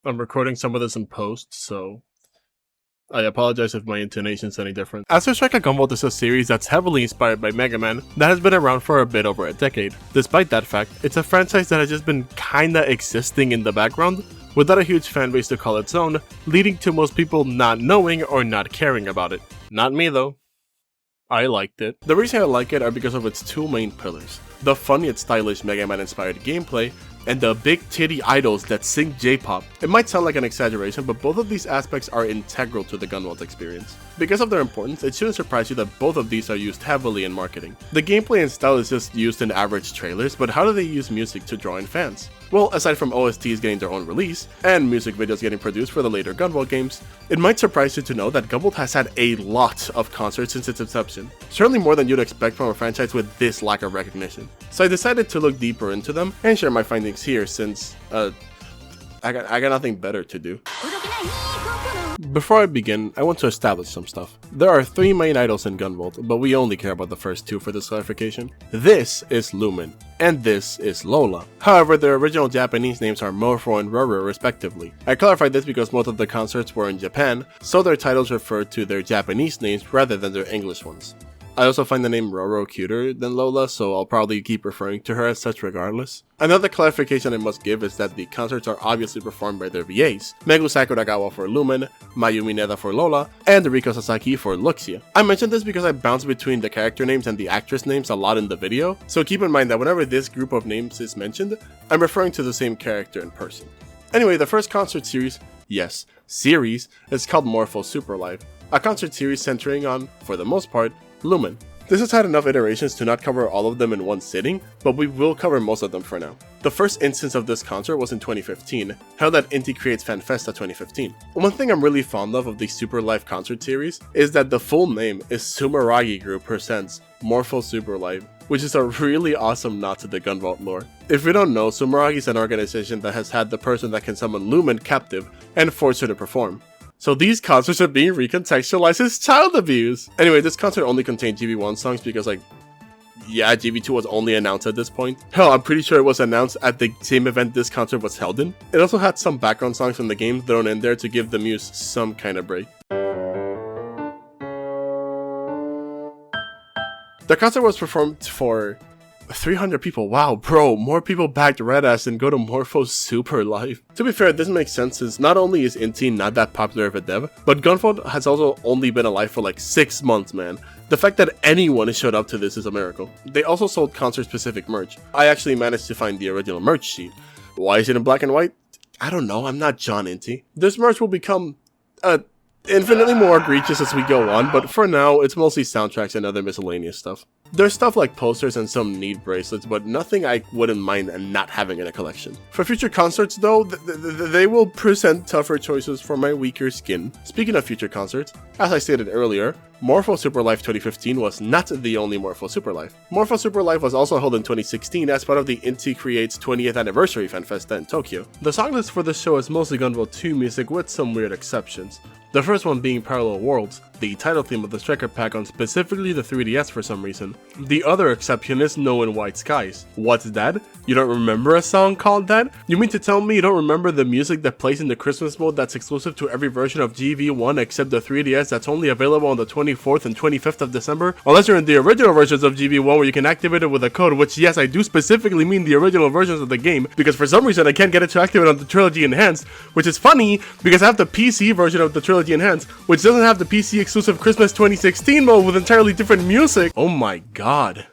I'm recording some of this in post, so I apologize if my intonation's any different. Azure Striker Gunvolt is a series that's heavily inspired by MegaMan that has been around for a bit over a decade. Despite that fact, it's a franchise that has just been kinda existing in the background, without a huge fanbase to call its own, leading to most people not knowing or not caring about it. Not me though. I liked it. The reason I like it are because of its two main pillars: the fun yet stylish MegaMan inspired gameplay, and the big titty idols that sing J-pop. It might sound like an exaggeration, but both of these aspects are integral to the Gunvolt experience. Because of their importance, it shouldn't surprise you that both of these are used heavily in marketing. The gameplay and style is just used in average trailers, but how do they use music to draw in fans? Well, aside from OSTs getting their own release, and music videos getting produced for the later Gunvolt games, it might surprise you to know that Gunvolt has had a lot of concerts since its inception. Certainly more than you'd expect from a franchise with this lack of recognition. So I decided to look deeper into them and share my findings here since, I got nothing better to do. Before I begin, I want to establish some stuff. There are three main idols in Gunvolt, but we only care about the first two for this clarification. This is Lumen, and this is Lola. However, their original Japanese names are Morpho and Roro respectively. I clarified this because most of the concerts were in Japan, so their titles refer to their Japanese names rather than their English ones. I also find the name Roro cuter than Lola, so I'll probably keep referring to her as such regardless. Another clarification I must give is that the concerts are obviously performed by their VAs, Megu Sakuragawa for Lumen, Mayumi Neda for Lola, and Riko Sasaki for Luxia. I mentioned this because I bounce between the character names and the actress names a lot in the video, so keep in mind that whenever this group of names is mentioned, I'm referring to the same character in person. Anyway, the first concert series, yes, series, is called Morpho Super Live, a concert series centering on, for the most part, Lumen. This has had enough iterations to not cover all of them in one sitting, but we will cover most of them for now. The first instance of this concert was in 2015, held at Inti Creates Fan Festa 2015. One thing I'm really fond of the Super Live concert series is that the full name is Sumeragi Group Presents Morpho Super Live, which is a really awesome nod to the Gunvolt lore. If you don't know, Sumeragi is an organization that has had the person that can summon Lumen captive and force her to perform. So these concerts are being recontextualized as child abuse. Anyway, this concert only contained GV1 songs because GV2 was only announced at this point. Hell, I'm pretty sure it was announced at the same event this concert was held in. It also had some background songs from the game thrown in there to give the muse some kind of break. The concert was performed for 300 people. Wow, bro, more people backed Red Ass than go to Morpho Super Live. To be fair, this makes sense since not only is Inti not that popular of a dev, but Gunvolt has also only been alive for 6 months, man. The fact that anyone showed up to this is a miracle. They also sold concert-specific merch. I actually managed to find the original merch sheet. Why is it in black and white? I don't know, I'm not John Inti. This merch will become, infinitely more egregious as we go on, but for now, it's mostly soundtracks and other miscellaneous stuff. There's stuff like posters and some neat bracelets, but nothing I wouldn't mind not having in a collection. For future concerts though, they will present tougher choices for my weaker skin. Speaking of future concerts, as I stated earlier, Morpho Super Live 2015 was not the only Morpho Super Live. Morpho Super Live was also held in 2016 as part of the Inti Creates 20th Anniversary Fan Festa in Tokyo. The song list for this show is mostly Gunvolt 2 music with some weird exceptions. The first one being Parallel Worlds, the title theme of the Striker pack on specifically the 3DS for some reason. The other exception is No in White Skies. What's that? You don't remember a song called that? You mean to tell me you don't remember the music that plays in the Christmas mode that's exclusive to every version of GV1 except the 3DS that's only available on the 24th and 25th of December? Unless you're in the original versions of GV1 where you can activate it with a code, which yes, I do specifically mean the original versions of the game, because for some reason I can't get it to activate on the Trilogy Enhanced, which is funny because I have the PC version of the Trilogy Enhanced, which doesn't have the PC exclusive Christmas 2016 mode with entirely different music. Oh my god.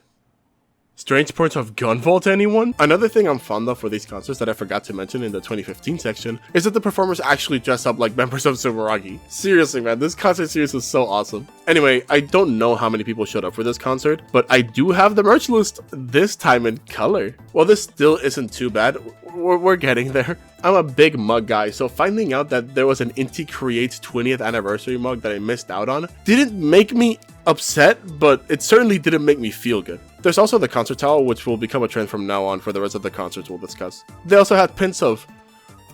Strange Points of Gunvolt, anyone? Another thing I'm fond of for these concerts that I forgot to mention in the 2015 section is that the performers actually dress up like members of Sumeragi. Seriously man, this concert series is so awesome. Anyway, I don't know how many people showed up for this concert, but I do have the merch list, this time in color. Well, this still isn't too bad, we're getting there. I'm a big mug guy, so finding out that there was an Inti Creates 20th Anniversary mug that I missed out on didn't make me upset, but it certainly didn't make me feel good. There's also the concert towel, which will become a trend from now on for the rest of the concerts we'll discuss. They also had pins of,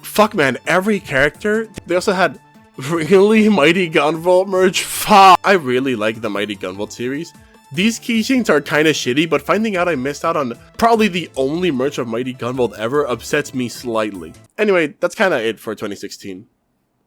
fuck man, every character. They also had really Mighty Gunvolt merch. Fuck. I really like the Mighty Gunvolt series. These keychains are kinda shitty, but finding out I missed out on probably the only merch of Mighty Gunvolt ever upsets me slightly. Anyway, that's kinda it for 2016.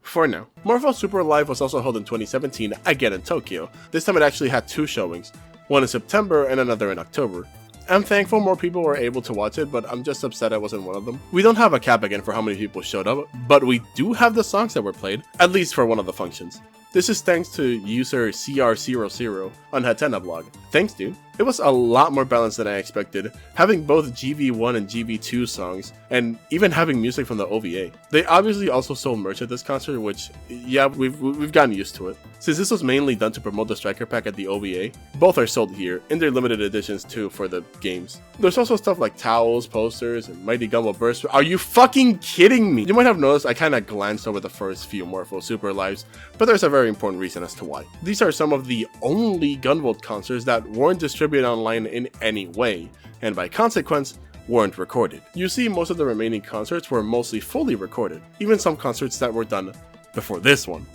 For now. Morpho Super Live was also held in 2017, again in Tokyo. This time it actually had 2 showings, one in September and another in October. I'm thankful more people were able to watch it, but I'm just upset I wasn't one of them. We don't have a cap again for how many people showed up, but we do have the songs that were played, at least for one of the functions. This is thanks to user CR00 on Hatena blog. Thanks, dude. It was a lot more balanced than I expected, having both GV1 and GV2 songs, and even having music from the OVA. They obviously also sold merch at this concert, which, yeah, we've gotten used to it. Since this was mainly done to promote the Striker Pack at the OVA, both are sold here, in their limited editions too for the games. There's also stuff like towels, posters, and Mighty Gunvolt Burst. Are you fucking kidding me? You might have noticed I kinda glanced over the first few Morpho Super Lives, but there's a very important reason as to why. These are some of the only Gunvolt concerts that weren't distributed online in any way, and by consequence, weren't recorded. You see, most of the remaining concerts were mostly fully recorded, even some concerts that were done before this one.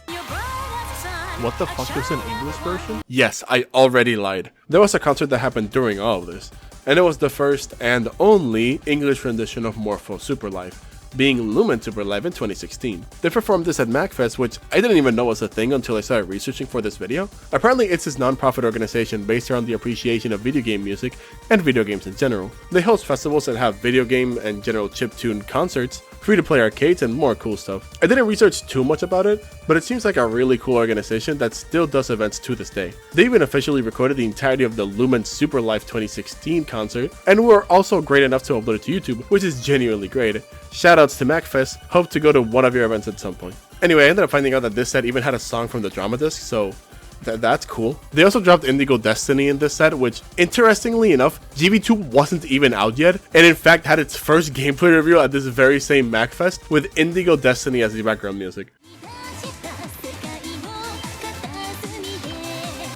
What the fuck is an English version? Yes, I already lied. There was a concert that happened during all of this, and it was the first and only English rendition of Morpho Super Live, being Lumen Super Live in 2016. They performed this at MACFest, which I didn't even know was a thing until I started researching for this video. Apparently it's this non-profit organization based around the appreciation of video game music and video games in general. They host festivals that have video game and general chiptune concerts, free-to-play arcades, and more cool stuff. I didn't research too much about it, but it seems like a really cool organization that still does events to this day. They even officially recorded the entirety of the Lumen Super Live 2016 concert, and were also great enough to upload it to YouTube, which is genuinely great. Shoutouts to MACFest, hope to go to one of your events at some point. Anyway, I ended up finding out that this set even had a song from the drama disc, so that's cool. They also dropped Indigo Destiny in this set, which, interestingly enough, GV2 wasn't even out yet, and in fact had its first gameplay reveal at this very same MACFest, with Indigo Destiny as the background music.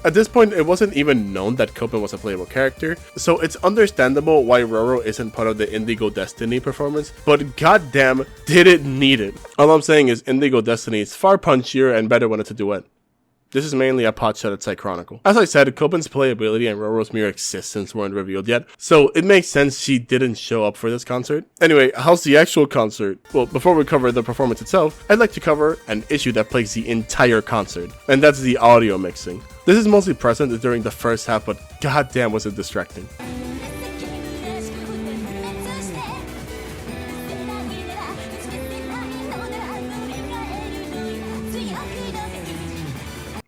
At this point, it wasn't even known that Copen was a playable character, so it's understandable why Roro isn't part of the Indigo Destiny performance, but goddamn, did it need it. All I'm saying is Indigo Destiny is far punchier and better when it's a duet. This is mainly a pot shot at Side Chronicle. As I said, Copen's playability and Roro's mere existence weren't revealed yet, so it makes sense she didn't show up for this concert. Anyway, how's the actual concert? Well, before we cover the performance itself, I'd like to cover an issue that plagues the entire concert, and that's the audio mixing. This is mostly present during the first half, but goddamn was it distracting.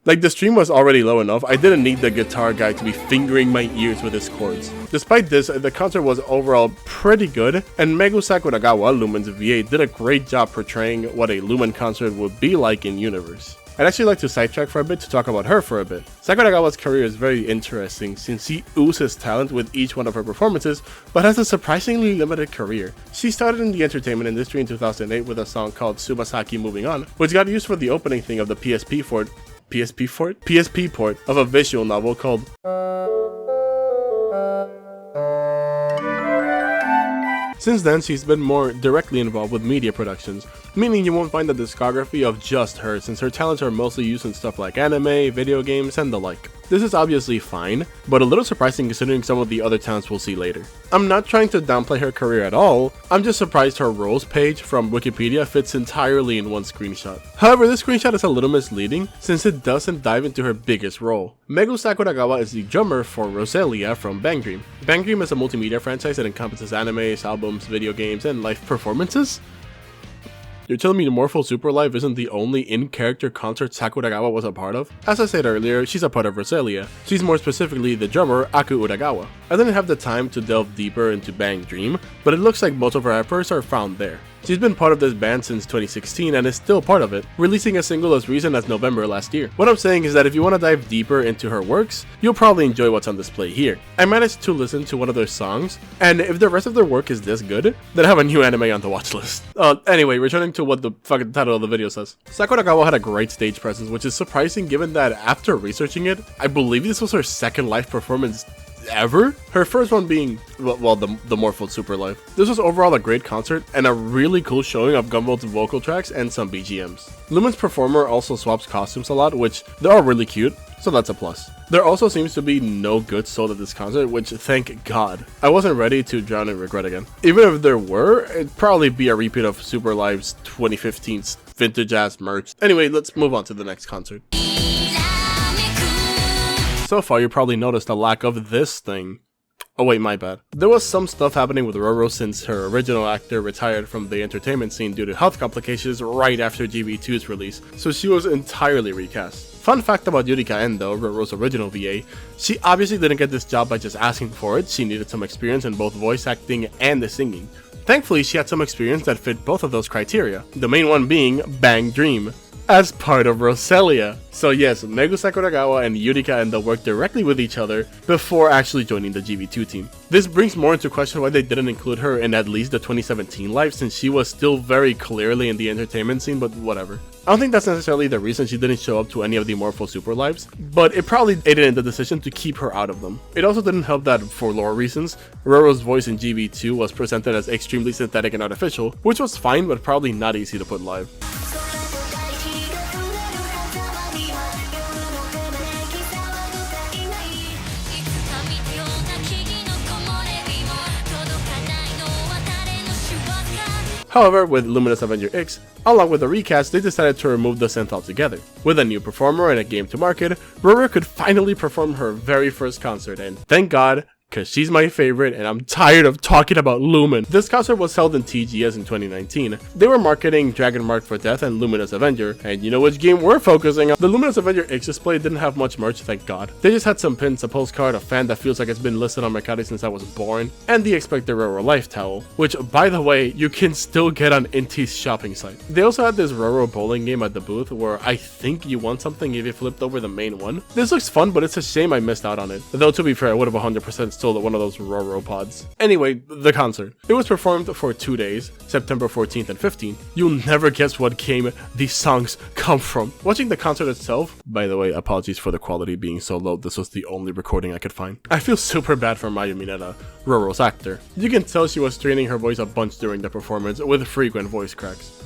Like, the stream was already low enough, I didn't need the guitar guy to be fingering my ears with his chords. Despite this, the concert was overall pretty good, and Megu Sakuragawa, Lumen's VA, did a great job portraying what a Lumen concert would be like in universe. I'd actually like to sidetrack for a bit to talk about her for a bit. Sakuragawa's career is very interesting since she oozes talent with each one of her performances, but has a surprisingly limited career. She started in the entertainment industry in 2008 with a song called Sumasaki Moving On, which got used for the opening thing of the PSP port of a visual novel called Since then, she's been more directly involved with media productions, meaning you won't find a discography of just her since her talents are mostly used in stuff like anime, video games, and the like. This is obviously fine, but a little surprising considering some of the other talents we'll see later. I'm not trying to downplay her career at all, I'm just surprised her roles page from Wikipedia fits entirely in one screenshot. However, this screenshot is a little misleading since it doesn't dive into her biggest role. Megu Sakuragawa is the drummer for Roselia from Bang Dream. Bang Dream is a multimedia franchise that encompasses animes, albums, video games, and live performances. You're telling me the Morpho Super Live isn't the only in-character concert Sakuragawa was a part of? As I said earlier, she's a part of Roselia. She's more specifically the drummer Aku Uragawa. I didn't have the time to delve deeper into Bang Dream, but it looks like most of her efforts are found there. She's been part of this band since 2016 and is still part of it, releasing a single as recent as November last year. What I'm saying is that if you want to dive deeper into her works, you'll probably enjoy what's on display here. I managed to listen to one of their songs, and if the rest of their work is this good, then I have a new anime on the watch list. Anyway, returning to what the fucking title of the video says. Sakuragawa had a great stage presence, which is surprising given that after researching it, I believe this was her second live performance ever. Her first one being, well, the Morphled Super Live. This was overall a great concert and a really cool showing of Gunvolt's vocal tracks and some BGMs. Lumen's performer also swaps costumes a lot, which they're all really cute, so that's a plus. There also seems to be no goods sold at this concert, which thank God. I wasn't ready to drown in regret again. Even if there were, it'd probably be a repeat of Super Live's 2015's vintage ass merch. Anyway, let's move on to the next concert. So far, you probably noticed a lack of this thing. Oh wait, my bad. There was some stuff happening with Roro since her original actor retired from the entertainment scene due to health complications right after GB2's release, so she was entirely recast. Fun fact about Yurika Endo, Roro's original VA, she obviously didn't get this job by just asking for it. She needed some experience in both voice acting and the singing. Thankfully, she had some experience that fit both of those criteria, the main one being Bang Dream, as part of Roselia. So yes, Megu Sakuragawa and Yurika Endo worked directly with each other before actually joining the GB2 team. This brings more into question why they didn't include her in at least the 2017 live, since she was still very clearly in the entertainment scene, but whatever. I don't think that's necessarily the reason she didn't show up to any of the Morpho Super Lives, but it probably aided in the decision to keep her out of them. It also didn't help that, for lore reasons, Roro's voice in GB2 was presented as extremely synthetic and artificial, which was fine but probably not easy to put live. However, with Luminous Avenger X, along with the recast, they decided to remove the synth altogether. With a new performer and a game to market, Roro could finally perform her very first concert, and thank God, cause she's my favorite and I'm tired of talking about Lumen. This concert was held in TGS in 2019. They were marketing Dragon Mark for Death and Luminous Avenger, and you know which game we're focusing on. The Luminous Avenger X display didn't have much merch, thank God. They just had some pins, a postcard, a fan that feels like it's been listed on Mercari since I was born, and the expected Roro Life towel, which by the way, you can still get on Inti's shopping site. They also had this Roro bowling game at the booth where I think you won something if you flipped over the main one. This looks fun, but it's a shame I missed out on it. Though to be fair, I would have 100% stole one of those Roro pods. Anyway, the concert. It was performed for 2 days, September 14th and 15th. You'll never guess what game these songs come from. Watching the concert itself, by the way, apologies for the quality being so low, this was the only recording I could find. I feel super bad for Maya Mineta, Roro's actor. You can tell she was straining her voice a bunch during the performance with frequent voice cracks.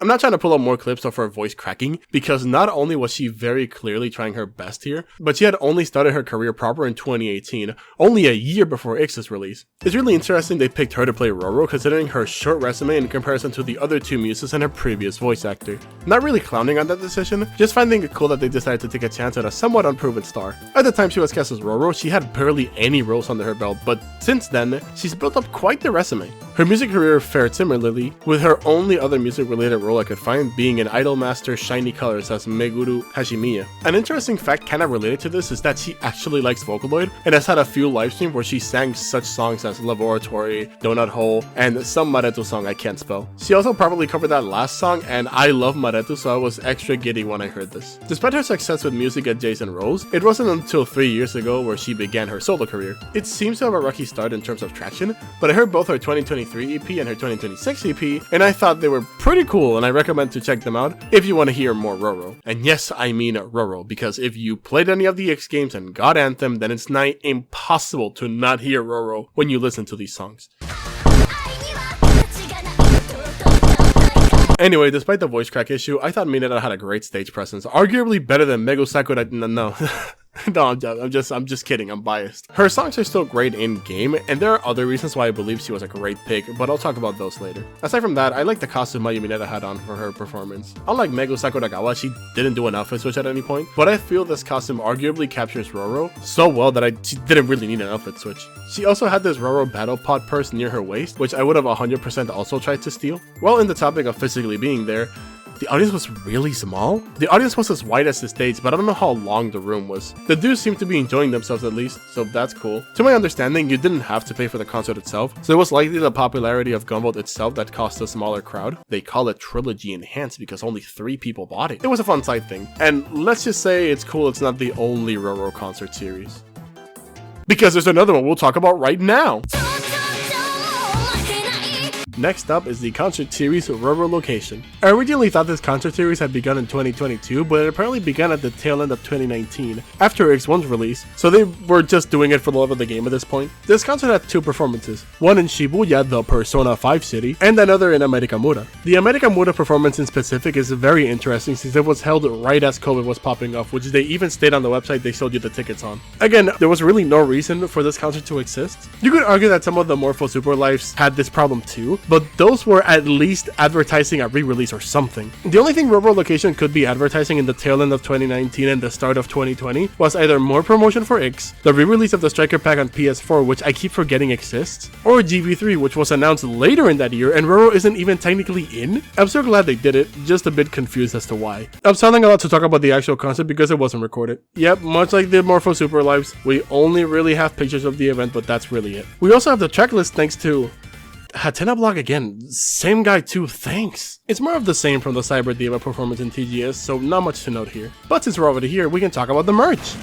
I'm not trying to pull up more clips of her voice cracking, because not only was she very clearly trying her best here, but she had only started her career proper in 2018, only a year before X's release. It's really interesting they picked her to play Roro, considering her short resume in comparison to the other two muses and her previous voice actor. Not really clowning on that decision, just finding it cool that they decided to take a chance at a somewhat unproven star. At the time she was cast as Roro, she had barely any roles under her belt, but since then, she's built up quite the resume. Her music career fared similarly, with her only other music related role I could find being in Idolmaster Shiny Colors as Meguru Hashimiya. An interesting fact kinda related to this is that she actually likes Vocaloid and has had a few livestreams where she sang such songs as Laboratory, Donut Hole, and some Maretu song I can't spell. She also probably covered that last song, and I love Maretu, so I was extra giddy when I heard this. Despite her success with music at Jason Rose, it wasn't until 3 years ago where she began her solo career. It seems to have a rocky start in terms of traction, but I heard both her 2023 EP and her 2026 EP, and I thought they were pretty cool, and I recommend to check them out if you want to hear more Roro. And yes, I mean Roro, because if you played any of the X games and got Anthem, then it's nigh impossible to not hear Roro when you listen to these songs. Anyway, despite the voice crack issue, I thought Mineta had a great stage presence, arguably better than Megu Sakura. No. No, I'm just kidding, I'm biased. Her songs are still great in game, and there are other reasons why I believe she was a great pick, but I'll talk about those later. Aside from that, I like the costume Maya Mineta had on for her performance. Unlike Megu Sakuragawa, she didn't do an outfit switch at any point, but I feel this costume arguably captures Roro so well that she didn't really need an outfit switch. She also had this Roro battle pod purse near her waist, which I would have 100% also tried to steal. While in the topic of physically being there, the audience was really small. The audience was as wide as the stage, but I don't know how long the room was. The dudes seemed to be enjoying themselves at least, so that's cool. To my understanding, you didn't have to pay for the concert itself, so it was likely the popularity of Gunvolt itself that caused a smaller crowd. They call it Trilogy Enhanced because only 3 people bought it. It was a fun side thing, and let's just say it's cool it's not the only Roro concert series. Because there's another one we'll talk about right now. Next up is the concert series Roro Location. I originally thought this concert series had begun in 2022, but it apparently began at the tail end of 2019, after X1's release, so they were just doing it for the love of the game at this point. This concert had 2 performances, one in Shibuya, the Persona 5 city, and another in Amerikamura. The Amerikamura performance in specific is very interesting since it was held right as COVID was popping off, which they even stayed on the website they sold you the tickets on. Again, there was really no reason for this concert to exist. You could argue that some of the Morpho Super Lives had this problem too, but those were at least advertising a re-release or something. The only thing Roro Location could be advertising in the tail end of 2019 and the start of 2020 was either more promotion for X, the re-release of the Striker Pack on PS4, which I keep forgetting exists, or GB3, which was announced later in that year and Roro isn't even technically in. I'm so glad they did it, just a bit confused as to why. I'm sounding a lot to talk about the actual concert because it wasn't recorded. Yep, much like the Morpho Super Lives, we only really have pictures of the event, but that's really it. We also have the track list thanks to Hatena Blog again, same guy too, thanks. It's more of the same from the Cyber Diva performance in TGS, so not much to note here. But since we're already here, we can talk about the merch.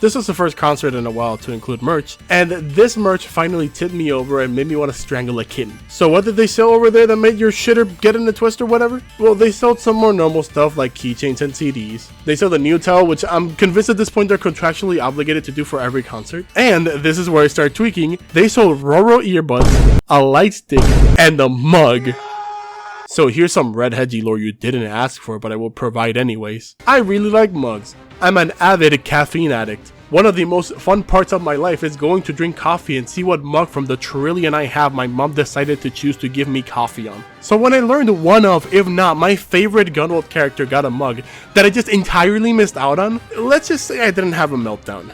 This was the first concert in a while to include merch, and this merch finally tipped me over and made me want to strangle a kitten. So what did they sell over there that made your shitter get in a twist or whatever? Well, they sold some more normal stuff like keychains and CDs. They sold a new towel, which I'm convinced at this point they're contractually obligated to do for every concert. And this is where I start tweaking. They sold Roro earbuds, a light stick, and a mug. So here's some redheady lore you didn't ask for, but I will provide anyways. I really like mugs. I'm an avid caffeine addict. One of the most fun parts of my life is going to drink coffee and see what mug from the trillion I have my mom decided to choose to give me coffee on. So when I learned one of, if not my favorite Gunvolt character got a mug that I just entirely missed out on, let's just say I didn't have a meltdown.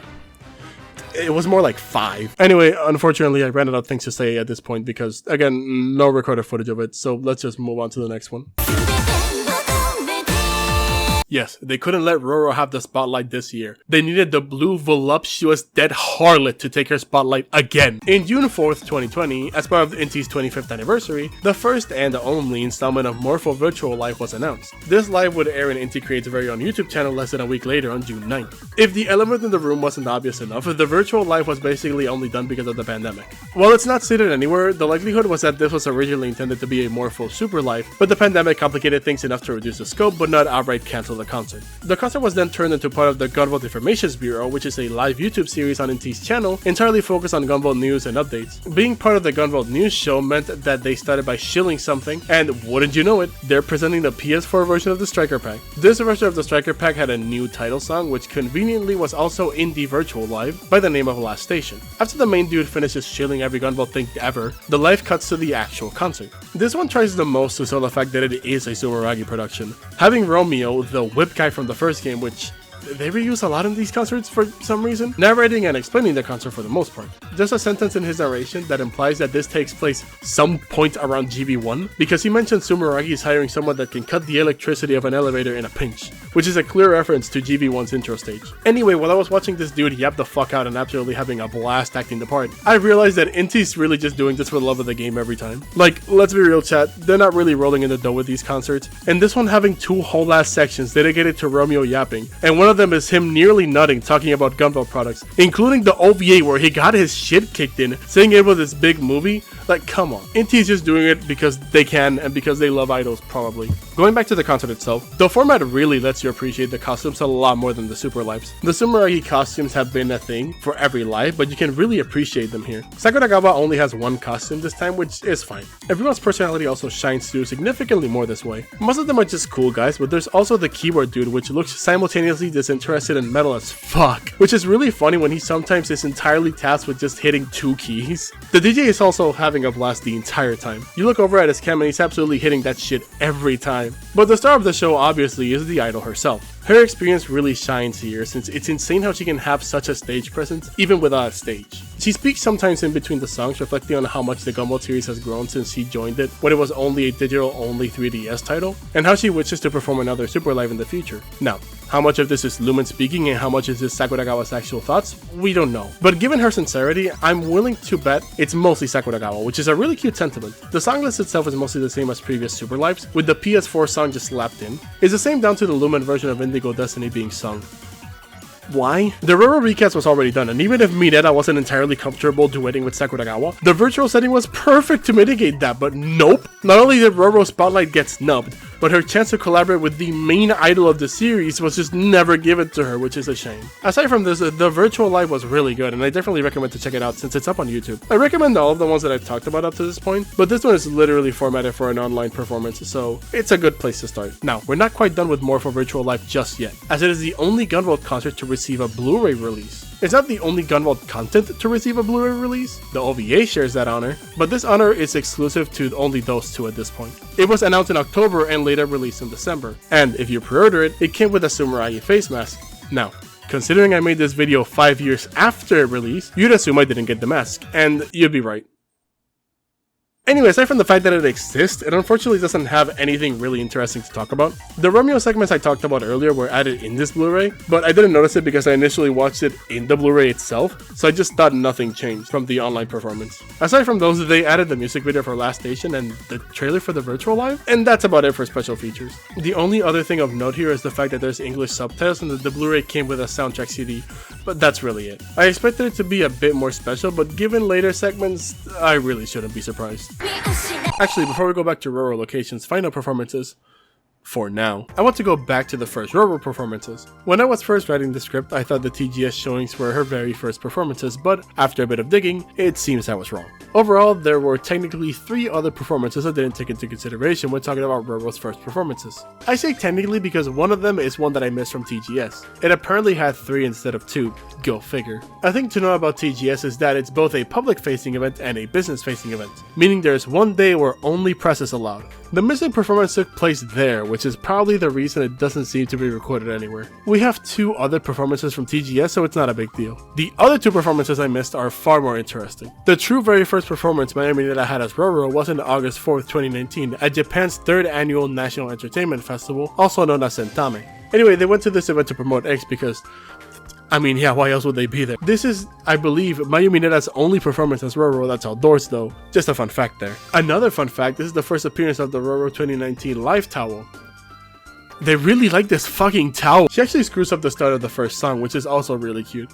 It was more like 5. Anyway, unfortunately I ran out of things to say at this point because, again, no recorded footage of it, so let's just move on to the next one. Yes, they couldn't let Roro have the spotlight this year. They needed the blue voluptuous dead harlot to take her spotlight again. In June 4th, 2020, as part of NT's 25th anniversary, the first and only installment of Morpho Virtual Live was announced. This live would air in NT Create's very own YouTube channel less than a week later on June 9th. If the elephant in the room wasn't obvious enough, the Virtual Live was basically only done because of the pandemic. While it's not stated anywhere, the likelihood was that this was originally intended to be a Morpho Super Live, but the pandemic complicated things enough to reduce the scope but not outright cancel the concert. The concert was then turned into part of the Gunvolt Informations Bureau, which is a live YouTube series on NT's channel entirely focused on Gunvolt news and updates. Being part of the Gunvolt news show meant that they started by shilling something, and wouldn't you know it, they're presenting the PS4 version of the Striker Pack. This version of the Striker Pack had a new title song, which conveniently was also in the Virtual Live by the name of Last Station. After the main dude finishes shilling every Gunvolt thing ever, the live cuts to the actual concert. This one tries the most to sell the fact that it is a Sumeragi production. Having Romeo, the whip guy from the first game, which they reuse a lot in these concerts for some reason, narrating and explaining the concert for the most part. There's a sentence in his narration that implies that this takes place some point around GB1, because he mentions Sumeragi is hiring someone that can cut the electricity of an elevator in a pinch, which is a clear reference to GB1's intro stage. Anyway, while I was watching this dude yap the fuck out and absolutely having a blast acting the part, I realized that NT's really just doing this for the love of the game every time. Like, let's be real chat, they're not really rolling in the dough with these concerts, and this one having 2 whole ass sections dedicated to Romeo yapping, and one of them is him nearly nutting talking about Gunvolt products, including the OVA where he got his shit kicked in, saying it was this big movie. Like, come on. NT's just doing it because they can and because they love idols, probably. Going back to the concert itself, the format really lets you appreciate the costumes a lot more than the Super Lives. The Sumeragi costumes have been a thing for every live, but you can really appreciate them here. Sakuragawa only has 1 costume this time, which is fine. Everyone's personality also shines through significantly more this way. Most of them are just cool guys, but there's also the keyboard dude, which looks simultaneously disinterested in metal as fuck, which is really funny when he sometimes is entirely tasked with just hitting 2 keys. The DJ is also having a blast the entire time. You look over at his cam and he's absolutely hitting that shit every time. But the star of the show obviously is the idol herself. Her experience really shines here since it's insane how she can have such a stage presence even without a stage. She speaks sometimes in between the songs, reflecting on how much the Gunvolt series has grown since she joined it when it was only a digital-only 3DS title, and how she wishes to perform another Super Live in the future. Now, how much of this is Lumen speaking and how much is this Sakuragawa's actual thoughts? We don't know. But given her sincerity, I'm willing to bet it's mostly Sakuragawa, which is a really cute sentiment. The song list itself is mostly the same as previous Super Lives, with the PS4 song just slapped in. It's the same down to the Lumen version of Indigo Destiny being sung. Why? The Roro recast was already done, and even if Mineta wasn't entirely comfortable duetting with Sakuragawa, the virtual setting was perfect to mitigate that, but nope. Not only did Roro's spotlight get snubbed, but her chance to collaborate with the main idol of the series was just never given to her, which is a shame. Aside from this, the virtual live was really good, and I definitely recommend to check it out since it's up on YouTube. I recommend all of the ones that I've talked about up to this point, but this one is literally formatted for an online performance, so it's a good place to start. Now, we're not quite done with Morpho Virtual Live just yet, as it is the only Gunvolt concert to receive a Blu-ray release. It's not the only Gunvolt content to receive a Blu-ray release. The OVA shares that honor, but this honor is exclusive to only those two at this point. It was announced in October and later released in December, and if you pre-order it, it came with a Samurai face mask. Now, considering I made this video 5 years after release, you'd assume I didn't get the mask, and you'd be right. Anyway, aside from the fact that it exists, it unfortunately doesn't have anything really interesting to talk about. The Romeo segments I talked about earlier were added in this Blu-ray, but I didn't notice it because I initially watched it in the Blu-ray itself, so I just thought nothing changed from the online performance. Aside from those, they added the music video for Last Station and the trailer for the virtual live, and that's about it for special features. The only other thing of note here is the fact that there's English subtitles and that the Blu-ray came with a soundtrack CD, but that's really it. I expected it to be a bit more special, but given later segments, I really shouldn't be surprised. Actually, before we go back to Roro Location's final performances, for now, I want to go back to the first Roro performances. When I was first writing the script, I thought the TGS showings were her very first performances, but after a bit of digging, it seems I was wrong. Overall, there were technically 3 other performances I didn't take into consideration when talking about Roro's first performances. I say technically because one of them is one that I missed from TGS. It apparently had 3 instead of 2, go figure. A thing to know about TGS is that it's both a public-facing event and a business-facing event, meaning there's one day where only press is allowed. The missing performance took place there, which is probably the reason it doesn't seem to be recorded anywhere. We have 2 other performances from TGS, so it's not a big deal. The other 2 performances I missed are far more interesting. The true very first performance Mineta had as Roro was on August 4th, 2019 at Japan's 3rd annual National Entertainment Festival, also known as Sentame. Anyway, they went to this event to promote X because, I mean, yeah, why else would they be there? This is, I believe, Mayu Mineta's only performance as Roro that's outdoors though. Just a fun fact there. Another fun fact, this is the first appearance of the Roro 2019 live towel. They really like this fucking towel. She actually screws up the start of the first song, which is also really cute.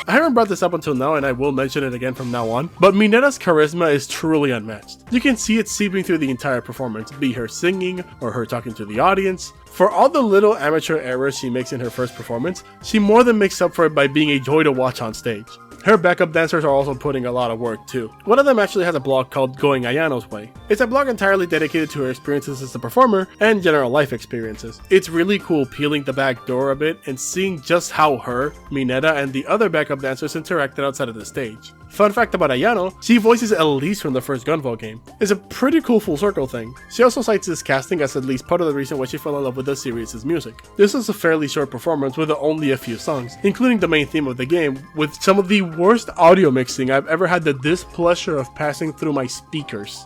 I haven't brought this up until now and I will mention it again from now on, but Mineta's charisma is truly unmatched. You can see it seeping through the entire performance, be her singing or her talking to the audience. For all the little amateur errors she makes in her first performance, she more than makes up for it by being a joy to watch on stage. Her backup dancers are also putting a lot of work too. One of them actually has a blog called Going Ayano's Way. It's a blog entirely dedicated to her experiences as a performer and general life experiences. It's really cool peeling the back door a bit and seeing just how her, Mineta, and the other backup dancers interacted outside of the stage. Fun fact about Ayano, she voices Elise from the first Gunvolt game. It's a pretty cool full circle thing. She also cites this casting as at least part of the reason why she fell in love with the series' music. This was a fairly short performance with only a few songs, including the main theme of the game, with some of the worst audio mixing I've ever had the displeasure of passing through my speakers.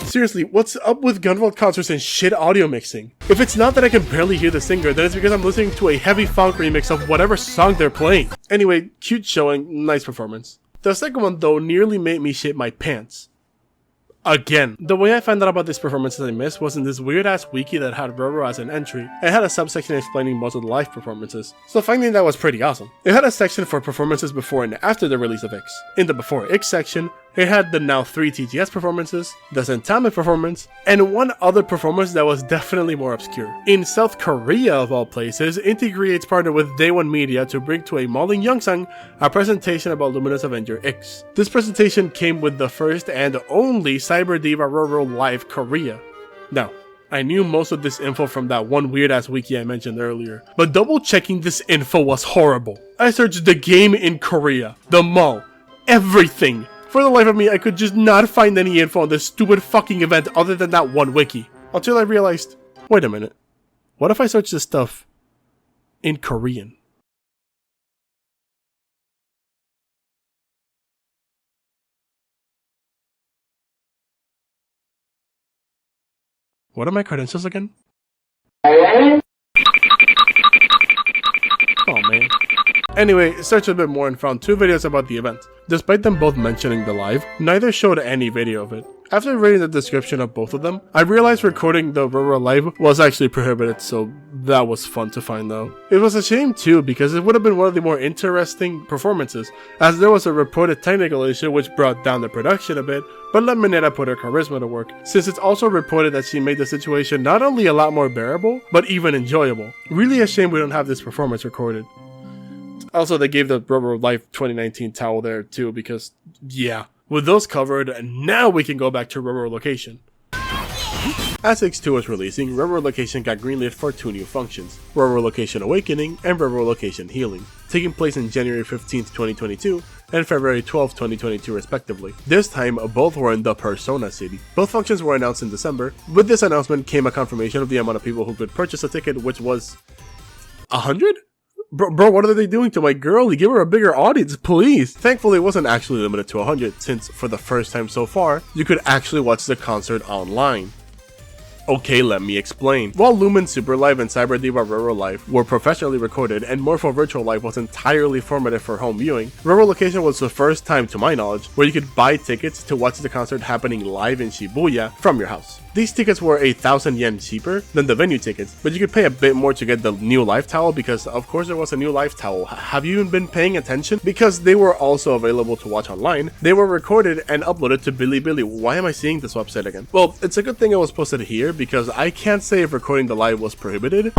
Seriously, what's up with Gunvolt concerts and shit audio mixing? If it's not that I can barely hear the singer, then it's because I'm listening to a heavy funk remix of whatever song they're playing. Anyway, cute showing, nice performance. The second one though nearly made me shit my pants. Again. The way I found out about this performance that I missed was in this weird ass wiki that had Roro as an entry. It had a subsection explaining most of the live performances, so finding that was pretty awesome. It had a section for performances before and after the release of X. In the before X section, it had the now 3 TGS performances, the Sentame performance, and one other performance that was definitely more obscure. In South Korea of all places, Inti Creates partnered with Day One Media to bring to a mall in Yongsan a presentation about Luminous Avenger X. This presentation came with the first and only Cyber Diva Roro Live Korea. Now, I knew most of this info from that one weird ass wiki I mentioned earlier, but double checking this info was horrible. I searched the game in Korea, the mall, everything. For the life of me, I could just not find any info on this stupid fucking event other than that one wiki. Until I realized, wait a minute, what if I search this stuff in Korean? What are my credentials again? Anyway, searched a bit more and found 2 videos about the event. Despite them both mentioning the live, neither showed any video of it. After reading the description of both of them, I realized recording the Roro live was actually prohibited, so that was fun to find though. It was a shame too, because it would have been one of the more interesting performances, as there was a reported technical issue which brought down the production a bit, but let Mineta put her charisma to work, since it's also reported that she made the situation not only a lot more bearable, but even enjoyable. Really a shame we don't have this performance recorded. Also, they gave the Roro Life 2019 towel there too, because yeah. With those covered, now we can go back to Roro Location. As X2 was releasing, Roro Location got greenlit for 2 new functions, Roro Location Awakening and Roro Location Healing, taking place in January 15th, 2022 and February 12th, 2022 respectively. This time, both were in the Persona city. Both functions were announced in December. With this announcement came a confirmation of the amount of people who could purchase a ticket, which was 100? Bro, what are they doing to my girlie? Give her a bigger audience, please! Thankfully, it wasn't actually limited to 100, since for the first time so far, you could actually watch the concert online. Okay, let me explain. While Lumen Super Live and Cyber Diva Roro Live were professionally recorded and Morpho Virtual Live was entirely formatted for home viewing, Roro Location was the first time, to my knowledge, where you could buy tickets to watch the concert happening live in Shibuya from your house. These tickets were 1,000 yen cheaper than the venue tickets, but you could pay a bit more to get the new live towel because of course there was a new live towel. Have you even been paying attention? Because they were also available to watch online. They were recorded and uploaded to Bilibili. Why am I seeing this website again? Well, it's a good thing it was posted here because I can't say if recording the live was prohibited,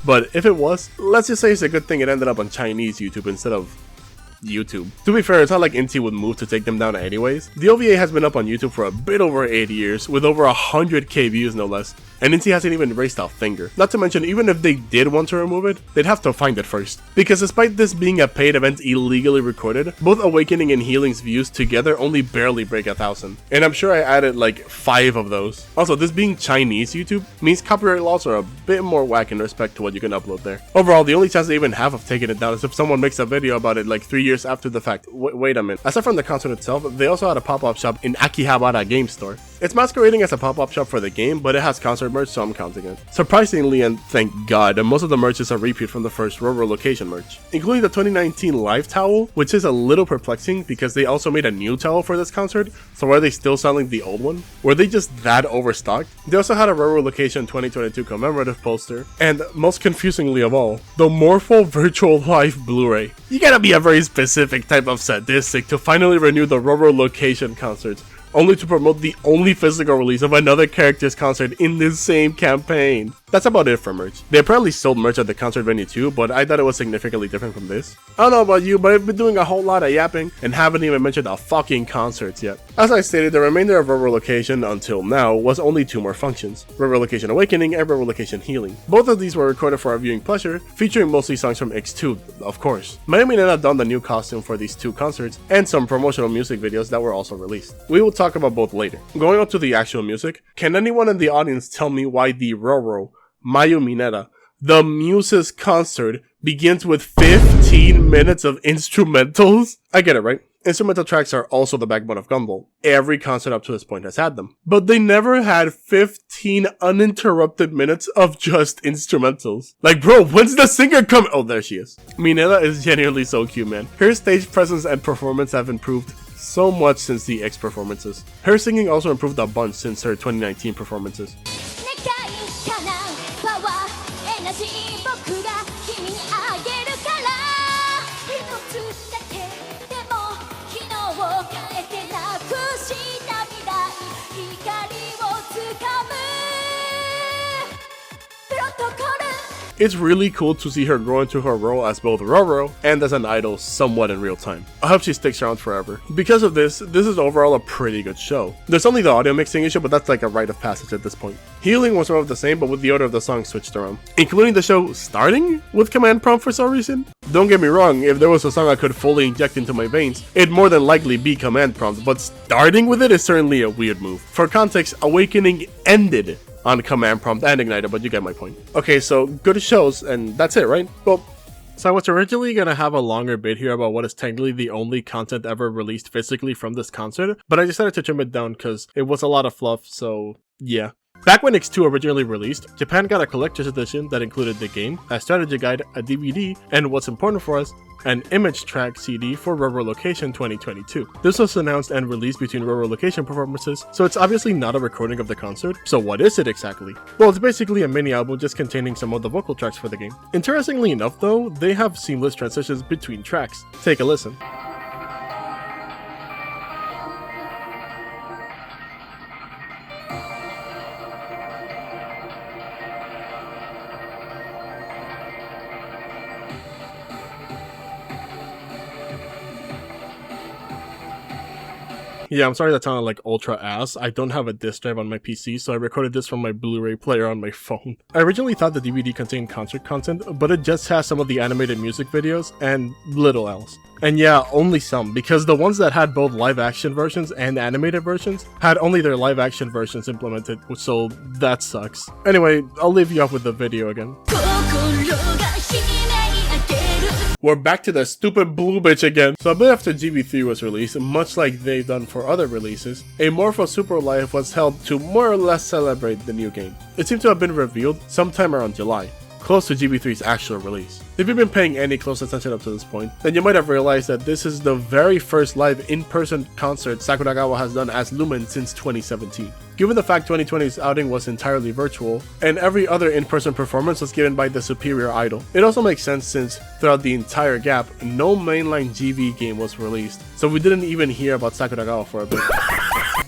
but if it was, let's just say it's a good thing it ended up on Chinese YouTube instead of YouTube. To be fair, it's not like Inti would move to take them down anyways. The OVA has been up on YouTube for a bit over 8 years, with over 100k views no less, and Inti hasn't even raised a finger. Not to mention, even if they did want to remove it, they'd have to find it first. Because despite this being a paid event illegally recorded, both Awakening and Healing's views together only barely break 1,000. And I'm sure I added like 5 of those. Also, this being Chinese YouTube means copyright laws are a bit more whack in respect to what you can upload there. Overall, the only chance they even have of taking it down is if someone makes a video about it like 3 years after the fact. Wait a minute. Aside from the concert itself, they also had a pop-up shop in Akihabara Game Store. It's masquerading as a pop-up shop for the game, but it has concert merch, so I'm counting it. Surprisingly, and thank God, most of the merch is a repeat from the first Roro Location merch, including the 2019 live towel, which is a little perplexing because they also made a new towel for this concert, so are they still selling the old one? Were they just that overstocked? They also had a Roro Location 2022 commemorative poster, and most confusingly of all, the Morpho Virtual Live Blu-ray. You gotta be a very specific type of sadistic to finally renew the Roro Location concerts, only to promote the only physical release of another character's concert in this same campaign. That's about it for merch. They apparently sold merch at the concert venue too, but I thought it was significantly different from this. I don't know about you, but I've been doing a whole lot of yapping and haven't even mentioned the fucking concerts yet. As I stated, the remainder of Roro Location until now was only 2 more functions, Roro Location Awakening and Roro Location Healing. Both of these were recorded for our viewing pleasure, featuring mostly songs from X2, of course. MegaMan donned the new costume for these 2 concerts, and some promotional music videos that were also released. We will talk about both later. Going on to the actual music, can anyone in the audience tell me why the Roro Mayu Mineta, the Muses concert, begins with 15 minutes of instrumentals? I get it, right? Instrumental tracks are also the backbone of Gunvolt. Every concert up to this point has had them. But they never had 15 uninterrupted minutes of just instrumentals. Like, bro, when's the singer coming? Oh, there she is. Mineta is genuinely so cute, man. Her stage presence and performance have improved so much since the X performances. Her singing also improved a bunch since her 2019 performances. It's really cool to see her grow into her role as both Roro and as an idol somewhat in real time. I hope she sticks around forever. Because of this is overall a pretty good show. There's only the audio mixing issue, but that's like a rite of passage at this point. Healing was sort of the same, but with the order of the songs switched around, including the show starting with command prompt for some reason. Don't get me wrong, if there was a song I could fully inject into my veins, it'd more than likely be command prompt, but starting with it is certainly a weird move. For context, Awakening ended on command prompt and igniter, but you get my point. Okay, so good shows, and that's it, right? Well, so I was originally gonna have a longer bit here about what is technically the only content ever released physically from this concert, but I decided to trim it down because it was a lot of fluff, so yeah. Back when X2 originally released, Japan got a collector's edition that included the game, a strategy guide, a DVD, and what's important for us, an image track CD for Roro Location 2022. This was announced and released between Roro Location performances, so it's obviously not a recording of the concert. So what is it exactly? Well, it's basically a mini album just containing some of the vocal tracks for the game. Interestingly enough though, they have seamless transitions between tracks. Take a listen. Yeah, I'm sorry that sounded like ultra ass. I don't have a disc drive on my PC, so I recorded this from my Blu-ray player on my phone. I originally thought the DVD contained concert content, but it just has some of the animated music videos and little else. And yeah, only some, because the ones that had both live action versions and animated versions had only their live action versions implemented, so that sucks. Anyway, I'll leave you off with the video again. We're back to the stupid blue bitch again. So a bit after GB3 was released, much like they've done for other releases, a Morpho Super Live was held to more or less celebrate the new game. It seemed to have been revealed sometime around July, close to GB3's actual release. If you've been paying any close attention up to this point, then you might have realized that this is the very first live in-person concert Sakuragawa has done as Lumen since 2017. Given the fact 2020's outing was entirely virtual, and every other in-person performance was given by the superior idol, it also makes sense since, throughout the entire gap, no mainline GV game was released, so we didn't even hear about Sakuragawa for a bit.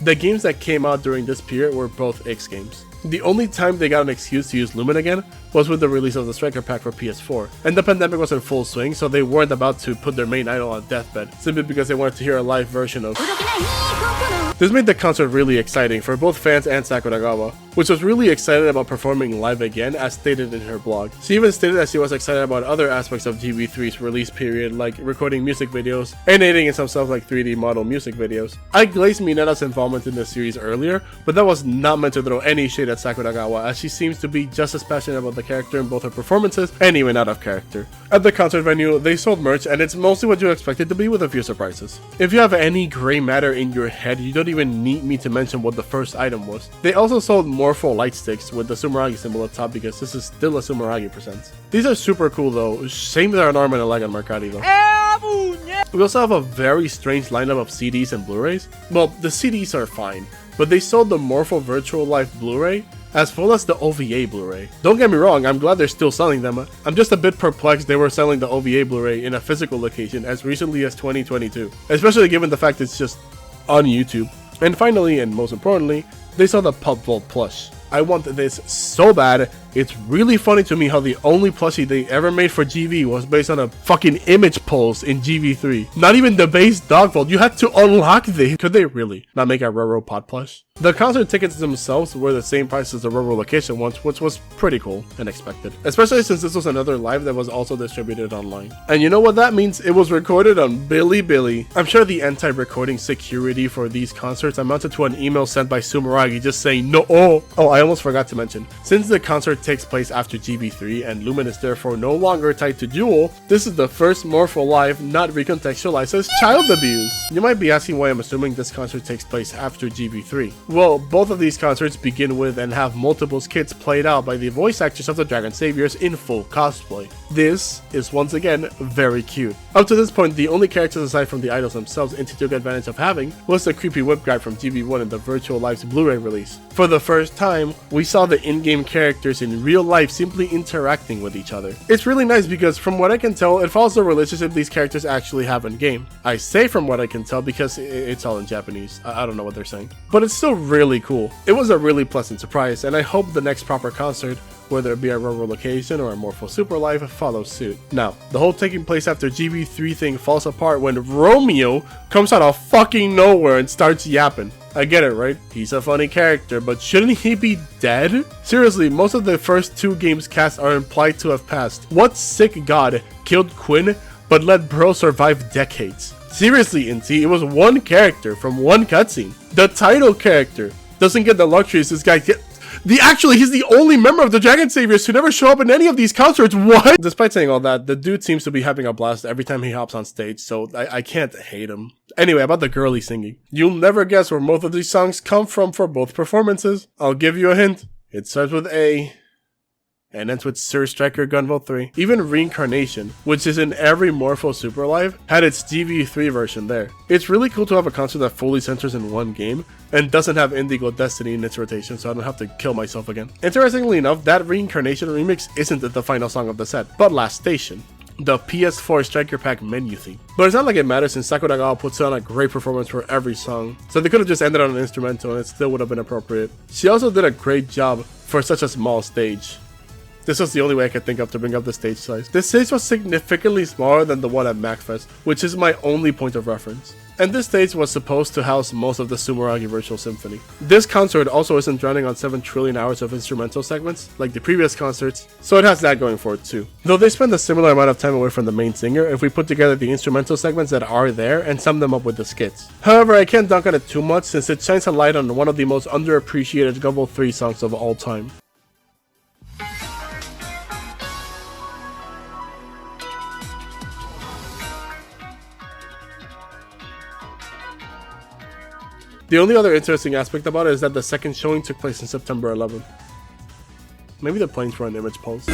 The games that came out during this period were both X games. The only time they got an excuse to use Lumen again was with the release of the Striker Pack for PS4, and the pandemic was in full swing, so they weren't about to put their main idol on deathbed, simply because they wanted to hear a live version of. This made the concert really exciting for both fans and Sakuragawa, which was really excited about performing live again as stated in her blog. She even stated that she was excited about other aspects of GB3's release period, like recording music videos and aiding in some stuff like 3D model music videos. I glazed Mineta's involvement in the series earlier, but that was not meant to throw any shade at Sakuragawa, as she seems to be just as passionate about the character in both her performances and even out of character. At the concert venue, they sold merch, and it's mostly what you expect it to be with a few surprises. If you have any gray matter in your head, you don't even need me to mention what the first item was. They also sold Morpho light sticks with the Sumeragi symbol up top, because this is still a Sumeragi presents. These are super cool though, shame they're an arm and a leg on Mercari though. We also have a very strange lineup of CDs and Blu-rays. Well, the CDs are fine, but they sold the Morpho Virtual Life Blu-ray as well as the OVA Blu-ray. Don't get me wrong, I'm glad they're still selling them. I'm just a bit perplexed they were selling the OVA Blu-ray in a physical location as recently as 2022, especially given the fact it's just on YouTube. And finally, and most importantly, they saw the Pop Vault plush. I want this so bad. It's really funny to me how the only plushie they ever made for GV was based on a fucking image pulse in GV3. Not even the base dog vault, you had to unlock this. Could they really not make a Roro pod plush? The concert tickets themselves were the same price as the Roro Location ones, which was pretty cool and expected. Especially since this was another live that was also distributed online. And you know what that means? It was recorded on Bilibili. I'm sure the anti-recording security for these concerts amounted to an email sent by Sumeragi just saying no. Oh, I almost forgot to mention. Since the concert takes place after GB3 and Lumen is therefore no longer tied to Jewel, this is the first Morpho Live not recontextualized as child abuse. You might be asking why I'm assuming this concert takes place after GB3. Well, both of these concerts begin with and have multiple skits played out by the voice actors of the Dragon Saviors in full cosplay. This is once again very cute. Up to this point, the only characters aside from the idols themselves Inti took advantage of having was the creepy whip guy from GB1 in the Virtual Live's Blu-ray release. For the first time, we saw the in-game characters in real life simply interacting with each other. It's really nice because from what I can tell, it follows the relationship these characters actually have in game. I say from what I can tell because it's all in Japanese. I don't know what they're saying. But it's still really cool. It was a really pleasant surprise, and I hope the next proper concert, whether it be a Roro Location or a Morpho Super Live, follows suit. Now, the whole taking place after GB3 thing falls apart when Romeo comes out of fucking nowhere and starts yapping. I get it, right? He's a funny character, but shouldn't he be dead? Seriously, most of the first two games cast are implied to have passed. What sick god killed Quinn but let Bro survive decades? Seriously, Inti, it was one character from one cutscene. The title character doesn't get the luxuries this guy gets. Actually, he's the only member of the Dragon Saviors to never show up in any of these concerts. What? Despite saying all that, the dude seems to be having a blast every time he hops on stage, so I can't hate him. Anyway, about the girly singing. You'll never guess where most of these songs come from for both performances. I'll give you a hint. It starts with A and ends with Azure Striker Gunvolt 3. Even Reincarnation, which is in every Morpho Super Live, had its DV3 version there. It's really cool to have a concert that fully centers in one game and doesn't have Indigo Destiny in its rotation, so I don't have to kill myself again. Interestingly enough, that Reincarnation remix isn't the final song of the set, but Last Station, the PS4 Striker Pack menu theme. But it's not like it matters since Sakuragawa puts on a great performance for every song, so they could have just ended on an instrumental and it still would have been appropriate. She also did a great job for such a small stage. This was the only way I could think of to bring up the stage size. This stage was significantly smaller than the one at MACFest, which is my only point of reference. And this stage was supposed to house most of the Sumeragi Virtual Symphony. This concert also isn't running on 7 trillion hours of instrumental segments, like the previous concerts, so it has that going for it too. Though they spend a similar amount of time away from the main singer if we put together the instrumental segments that are there and sum them up with the skits. However, I can't dunk on it too much since it shines a light on one of the most underappreciated Gunvolt 3 songs of all time. The only other interesting aspect about it is that the second showing took place in September 11th. Maybe the planes were an image pulse.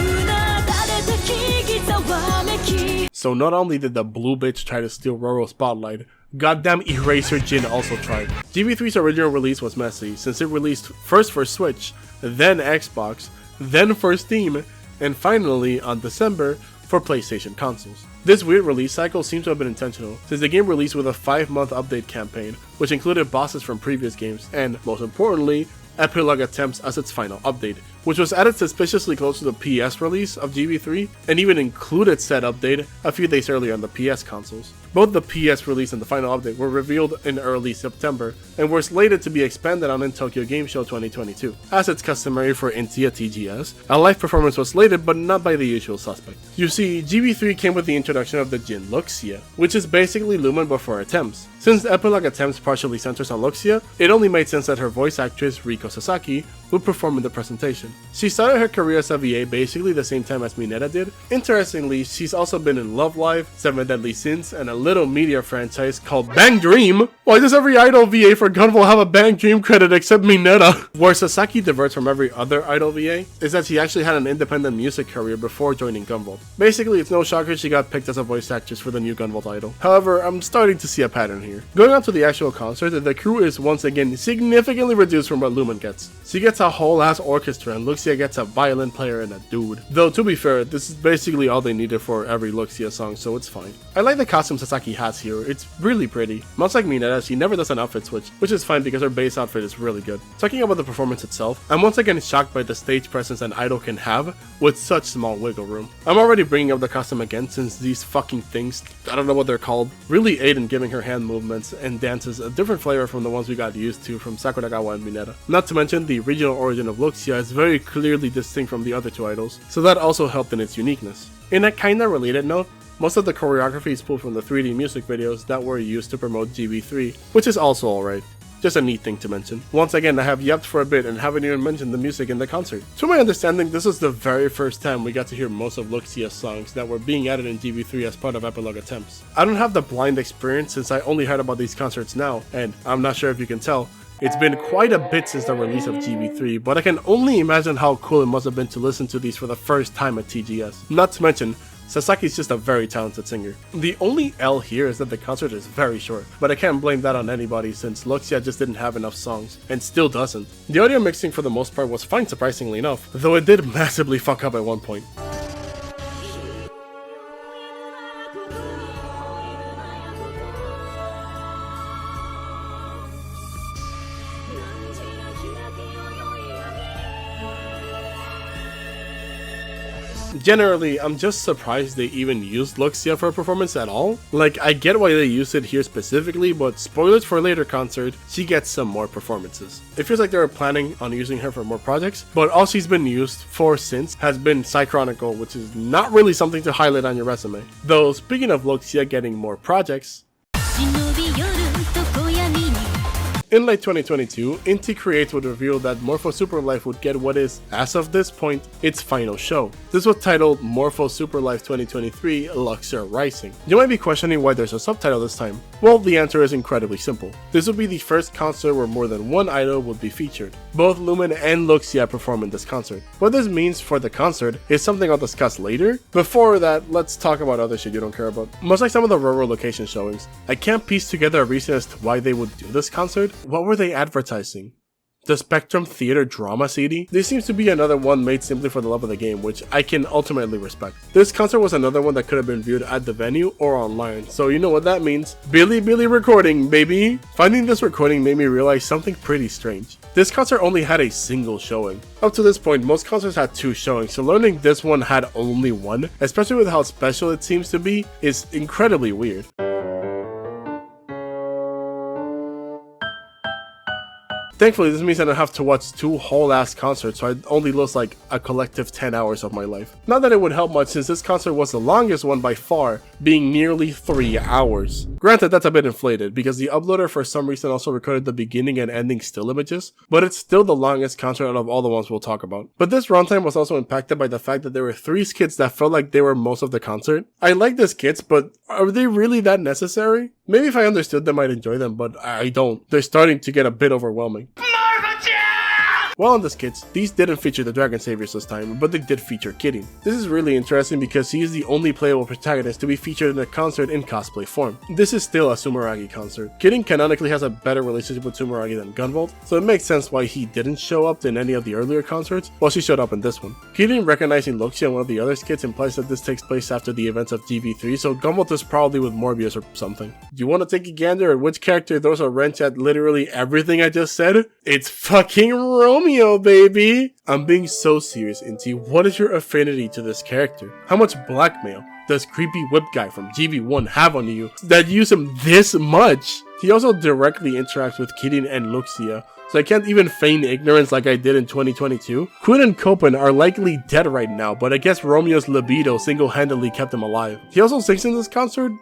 So not only did the blue bitch try to steal Roro's spotlight, goddamn Eraser Jin also tried. GB3's original release was messy, since it released first for Switch, then Xbox, then for Steam, and finally, on December, for PlayStation consoles. This weird release cycle seems to have been intentional, since the game released with a 5-month update campaign, which included bosses from previous games, and, most importantly, epilogue attempts as its final update, which was added suspiciously close to the PS release of GB3, and even included said update a few days earlier on the PS consoles. Both the PS release and the final update were revealed in early September, and were slated to be expanded on in Tokyo Game Show 2022. As it's customary for Inti at TGS, a live performance was slated, but not by the usual suspect. You see, GB3 came with the introduction of the Jin Luxia, which is basically Lumen before Attempts. Since the epilogue Attempts partially centers on Luxia, it only made sense that her voice actress, Riko Sasaki, would perform in the presentation. She started her career as a VA basically the same time as Mineta did. Interestingly, she's also been in Love Live, 7 Deadly Sins, and a little media franchise called Bang Dream. Why does every idol VA for Gunvolt have a Bang Dream credit except Mineta? Where Sasaki diverts from every other idol VA is that she actually had an independent music career before joining Gunvolt. Basically, it's no shocker she got picked as a voice actress for the new Gunvolt idol. However, I'm starting to see a pattern here. Going on to the actual concert, the crew is once again significantly reduced from what Lumen gets. She gets a whole ass orchestra and Luxia gets a violin player and a dude. Though to be fair, this is basically all they needed for every Luxia song, so it's fine. I like the costume Sasaki has here, it's really pretty. Much like Mineta, she never does an outfit switch, which is fine because her base outfit is really good. Talking about the performance itself, I'm once again shocked by the stage presence an idol can have with such small wiggle room. I'm already bringing up the costume again since these fucking things, I don't know what they're called, really aid in giving her hand movements and dances a different flavor from the ones we got used to from Sakuragawa and Mineta. Not to mention the regional origin of Luxia is very clearly distinct from the other two idols, so that also helped in its uniqueness. In a kinda related note, most of the choreography is pulled from the 3D music videos that were used to promote GB3, which is also alright. Just a neat thing to mention. Once again, I have yapped for a bit and haven't even mentioned the music in the concert. To my understanding, this was the very first time we got to hear most of Luxia's songs that were being added in GB3 as part of epilogue attempts. I don't have the blind experience since I only heard about these concerts now, and I'm not sure if you can tell, it's been quite a bit since the release of GB3, but I can only imagine how cool it must have been to listen to these for the first time at TGS. Not to mention, Sasaki's just a very talented singer. The only L here is that the concert is very short, but I can't blame that on anybody since Luxia just didn't have enough songs, and still doesn't. The audio mixing for the most part was fine surprisingly enough, though it did massively fuck up at one point. Generally, I'm just surprised they even used Luxia for a performance at all. Like, I get why they used it here specifically, but spoilers for a later concert, she gets some more performances. It feels like they were planning on using her for more projects, but all she's been used for since has been Psychronicle, which is not really something to highlight on your resume. Though, speaking of Luxia getting more projects, In late 2022, Inti Creates would reveal that Morpho Super Life would get what is, as of this point, its final show. This was titled Morpho Super Life 2023 Luxor Rising. You might be questioning why there's a subtitle this time. Well, the answer is incredibly simple. This would be the first concert where more than one idol would be featured. Both Lumen and Luxia perform in this concert. What this means for the concert is something I'll discuss later. Before that, let's talk about other shit you don't care about. Much like some of the rural location showings, I can't piece together a reason as to why they would do this concert. What were they advertising? The Spectrum Theater Drama CD? This seems to be another one made simply for the love of the game, which I can ultimately respect. This concert was another one that could have been viewed at the venue or online, so you know what that means. Billy recording, baby! Finding this recording made me realize something pretty strange. This concert only had a single showing. Up to this point, most concerts had 2 showings, so learning this one had only 1, especially with how special it seems to be, is incredibly weird. Thankfully, this means I don't have to watch 2 whole ass concerts, so I only lose like a collective 10 hours of my life. Not that it would help much since this concert was the longest one by far, being nearly 3 hours. Granted, that's a bit inflated, because the uploader for some reason also recorded the beginning and ending still images, but it's still the longest concert out of all the ones we'll talk about. But this runtime was also impacted by the fact that there were 3 skits that felt like they were most of the concert. I like the skits, but are they really that necessary? Maybe if I understood them I'd enjoy them, but I don't. They're starting to get a bit overwhelming. While on the skits, these didn't feature the Dragon Saviors this time, but they did feature Kirin. This is really interesting because he is the only playable protagonist to be featured in a concert in cosplay form. This is still a Sumeragi concert. Kirin canonically has a better relationship with Sumeragi than Gunvolt, so it makes sense why he didn't show up in any of the earlier concerts, while she showed up in this one. Kirin recognizing Luxia in one of the other skits implies that this takes place after the events of GV3, so Gunvolt is probably with Morbius or something. Do you want to take a gander at which character throws a wrench at literally everything I just said? It's fucking Romeo, baby! I'm being so serious, Inti. What is your affinity to this character? How much blackmail does creepy whip guy from GV1 have on you that you use him this much? He also directly interacts with Kirin and Luxia, so I can't even feign ignorance like I did in 2022. Quinn and Copen are likely dead right now, but I guess Romeo's libido single-handedly kept him alive. He also sings in this concert.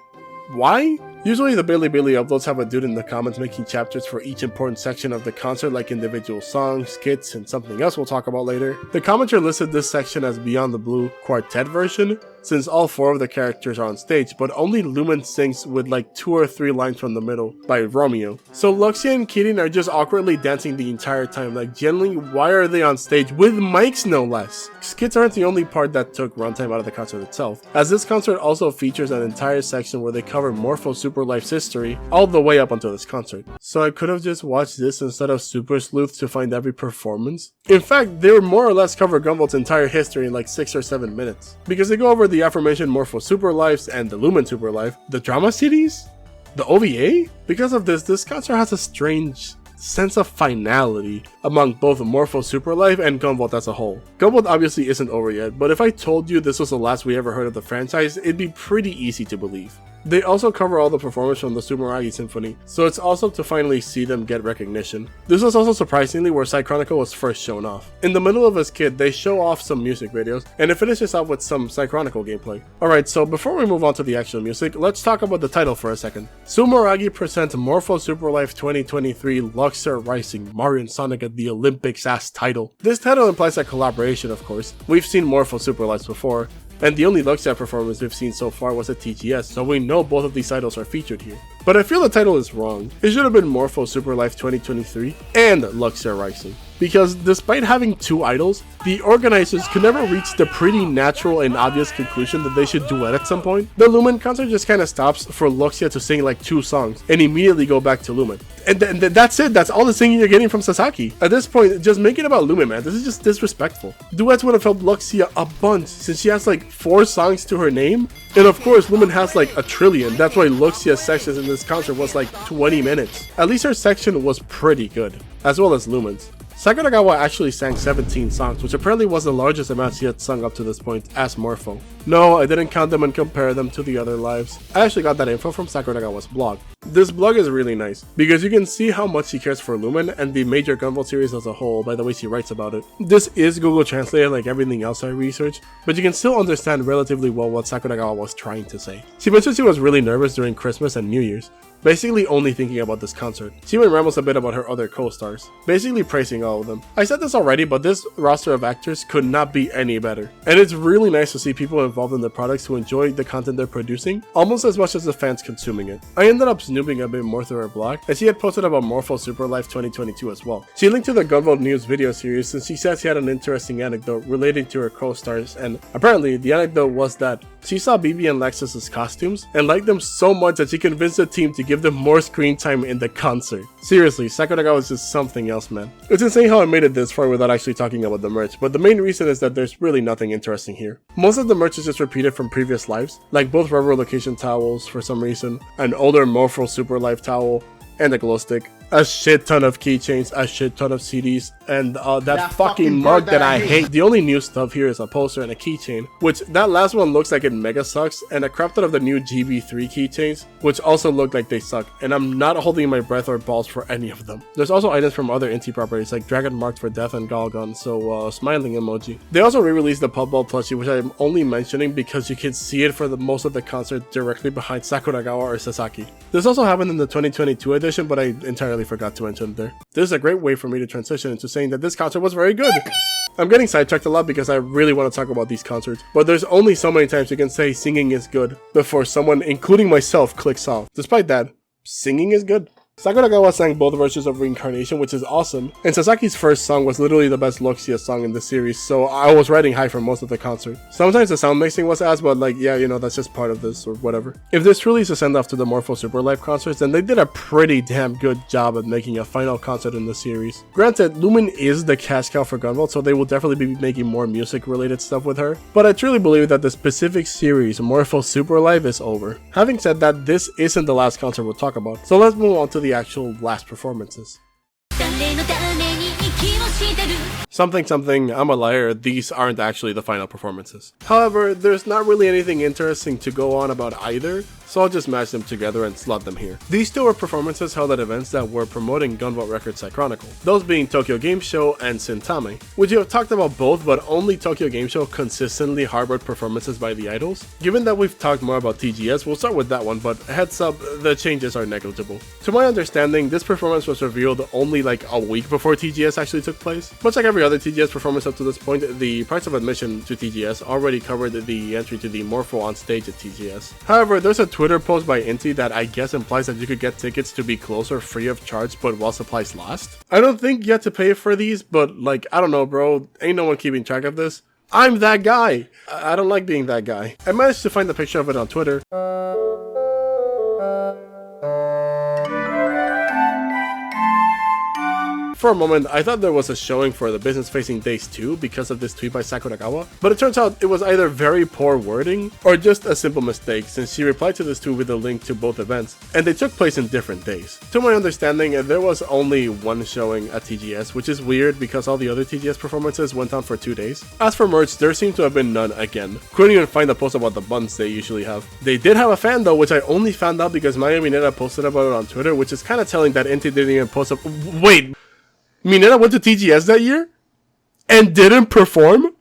Why? Usually the Billy uploads have a dude in the comments making chapters for each important section of the concert, like individual songs, skits, and something else we'll talk about later. The commenter listed this section as Beyond the Blue Quartet version, since all 4 of the characters are on stage, but only Lumen sings with like 2 or 3 lines from the middle by Romeo. So Luxia and Kirin are just awkwardly dancing the entire time, like generally why are they on stage with mics no less? Skits aren't the only part that took runtime out of the concert itself, as this concert also features an entire section where they cover Morpho Super Life's history all the way up until this concert. So I could have just watched this instead of Super Sleuth to find every performance. In fact, they were more or less cover Gunvolt's entire history in like 6 or 7 minutes, because they go over the aforementioned Morpho Super Lives and the Lumen Super Life, the drama CDs, the OVA. Because of this concert has a strange sense of finality among both Morpho Super Life and Gunvolt as a whole. Gunvolt obviously isn't over yet, but if I told you this was the last we ever heard of the franchise, it'd be pretty easy to believe. They also cover all the performers from the Sumeragi Symphony, so it's awesome to finally see them get recognition. This was also surprisingly where Psychronicle was first shown off. In the middle of his kit, they show off some music videos, and it finishes off with some Psychronicle gameplay. Alright, so before we move on to the actual music, let's talk about the title for a second. Sumeragi presents Morpho Super Life 2023 Luxor Rising, Mario and Sonic at the Olympics ass title. This title implies a collaboration, of course. We've seen Morpho Super Lives before, and the only Luxia performance we've seen so far was at TGS, so we know both of these titles are featured here. But I feel the title is wrong. It should have been Morpho Super Life 2023 and Luxia Rising. Because despite having 2 idols, the organizers could never reach the pretty natural and obvious conclusion that they should duet at some point. The Lumen concert just kinda stops for Luxia to sing like 2 songs and immediately go back to Lumen. And that's it, that's all the singing you're getting from Sasaki. At this point, just make it about Lumen, man. This is just disrespectful. Duets would have helped Luxia a bunch since she has like 4 songs to her name. And of course, Lumen has like a trillion. That's why Luxia's sections in this concert was like 20 minutes. At least her section was pretty good, as well as Lumen's. Sakuragawa actually sang 17 songs, which apparently was the largest amount she had sung up to this point as Morpho. No, I didn't count them and compare them to the other lives. I actually got that info from Sakuragawa's blog. This blog is really nice, because you can see how much she cares for Lumen and the major Gunvolt series as a whole by the way she writes about it. This is Google Translate like everything else I researched, but you can still understand relatively well what Sakuragawa was trying to say. She mentioned she was really nervous during Christmas and New Year's, basically only thinking about this concert. She even rambles a bit about her other co-stars, basically praising all of them. I said this already, but this roster of actors could not be any better. And it's really nice to see people involved in the products who enjoy the content they're producing almost as much as the fans consuming it. I ended up snooping a bit more through her blog, and she had posted about Morpho Super Life 2022 as well. She linked to the Gunvolt News video series since she said she had an interesting anecdote relating to her co-stars, and apparently the anecdote was that she saw BB and Lexus's costumes and liked them so much that she convinced the team to give them more screen time in the concert. Seriously, Sakuragawa is just something else, man. It's insane how I made it this far without actually talking about the merch, but the main reason is that there's really nothing interesting here. Most of the merch is just repeated from previous lives, like both Rubber Location towels for some reason, an older Morpho Super Life towel, and a glow stick. A shit ton of keychains, a shit ton of CDs, and that fucking mug that I hate. The only new stuff here is a poster and a keychain, which that last one looks like it mega sucks, and a crap ton of the new GB3 keychains, which also look like they suck, and I'm not holding my breath or balls for any of them. There's also items from other indie properties like Dragon Marked for Death and Galgun, so smiling emoji. They also re-released the Pub Ball plushie, which I'm only mentioning because you can see it for the most of the concert directly behind Sakuragawa or Sasaki. This also happened in the 2022 edition, but I entirely forgot to mention it there. This is a great way for me to transition into saying that this concert was very good. I'm getting sidetracked a lot because I really want to talk about these concerts, but there's only so many times you can say singing is good before someone, including myself, clicks off. Despite that, singing is good. Sakuragawa sang both versions of Reincarnation, which is awesome, and Sasaki's first song was literally the best Luxia song in the series, so I was riding high for most of the concert. Sometimes the sound mixing was ass, but like, yeah, you know, that's just part of this, or whatever. If this truly is a send-off to the Morpho Super Life concerts, then they did a pretty damn good job at making a final concert in the series. Granted, Lumen is the cash cow for Gunvolt, so they will definitely be making more music-related stuff with her, but I truly believe that the specific series, Morpho Super Life, is over. Having said that, this isn't the last concert we'll talk about, so let's move on to the actual last performances. Something, I'm a liar, these aren't actually the final performances. However, there's not really anything interesting to go on about either, so I'll just mash them together and slot them here. These two were performances held at events that were promoting Gunvolt Records Side Chronicle, those being Tokyo Game Show and Sintame. Which you have talked about both, but only Tokyo Game Show consistently harbored performances by the idols. Given that we've talked more about TGS, we'll start with that one, but heads up, the changes are negligible. To my understanding, this performance was revealed only like a week before TGS actually took place. Much like every other TGS performance up to this point, the price of admission to TGS already covered the entry to the Morpho on stage at TGS. However, there's a Twitter post by Inti that I guess implies that you could get tickets to be closer free of charge but while supplies last. I don't think you have to pay for these, but like, I don't know bro, ain't no one keeping track of this. I'm that guy! I don't like being that guy. I managed to find the picture of it on Twitter. For a moment, I thought there was a showing for the business-facing days too because of this tweet by Sakuragawa, but it turns out it was either very poor wording or just a simple mistake since she replied to this tweet with a link to both events, and they took place in different days. To my understanding, there was only one showing at TGS, which is weird because all the other TGS performances went on for 2 days. As for merch, there seemed to have been none again. Couldn't even find a post about the buns they usually have. They did have a fan though, which I only found out because Maya Mineta posted about it on Twitter, which is kind of telling that Inti didn't even post up. Wait! Mineta went to TGS that year and didn't perform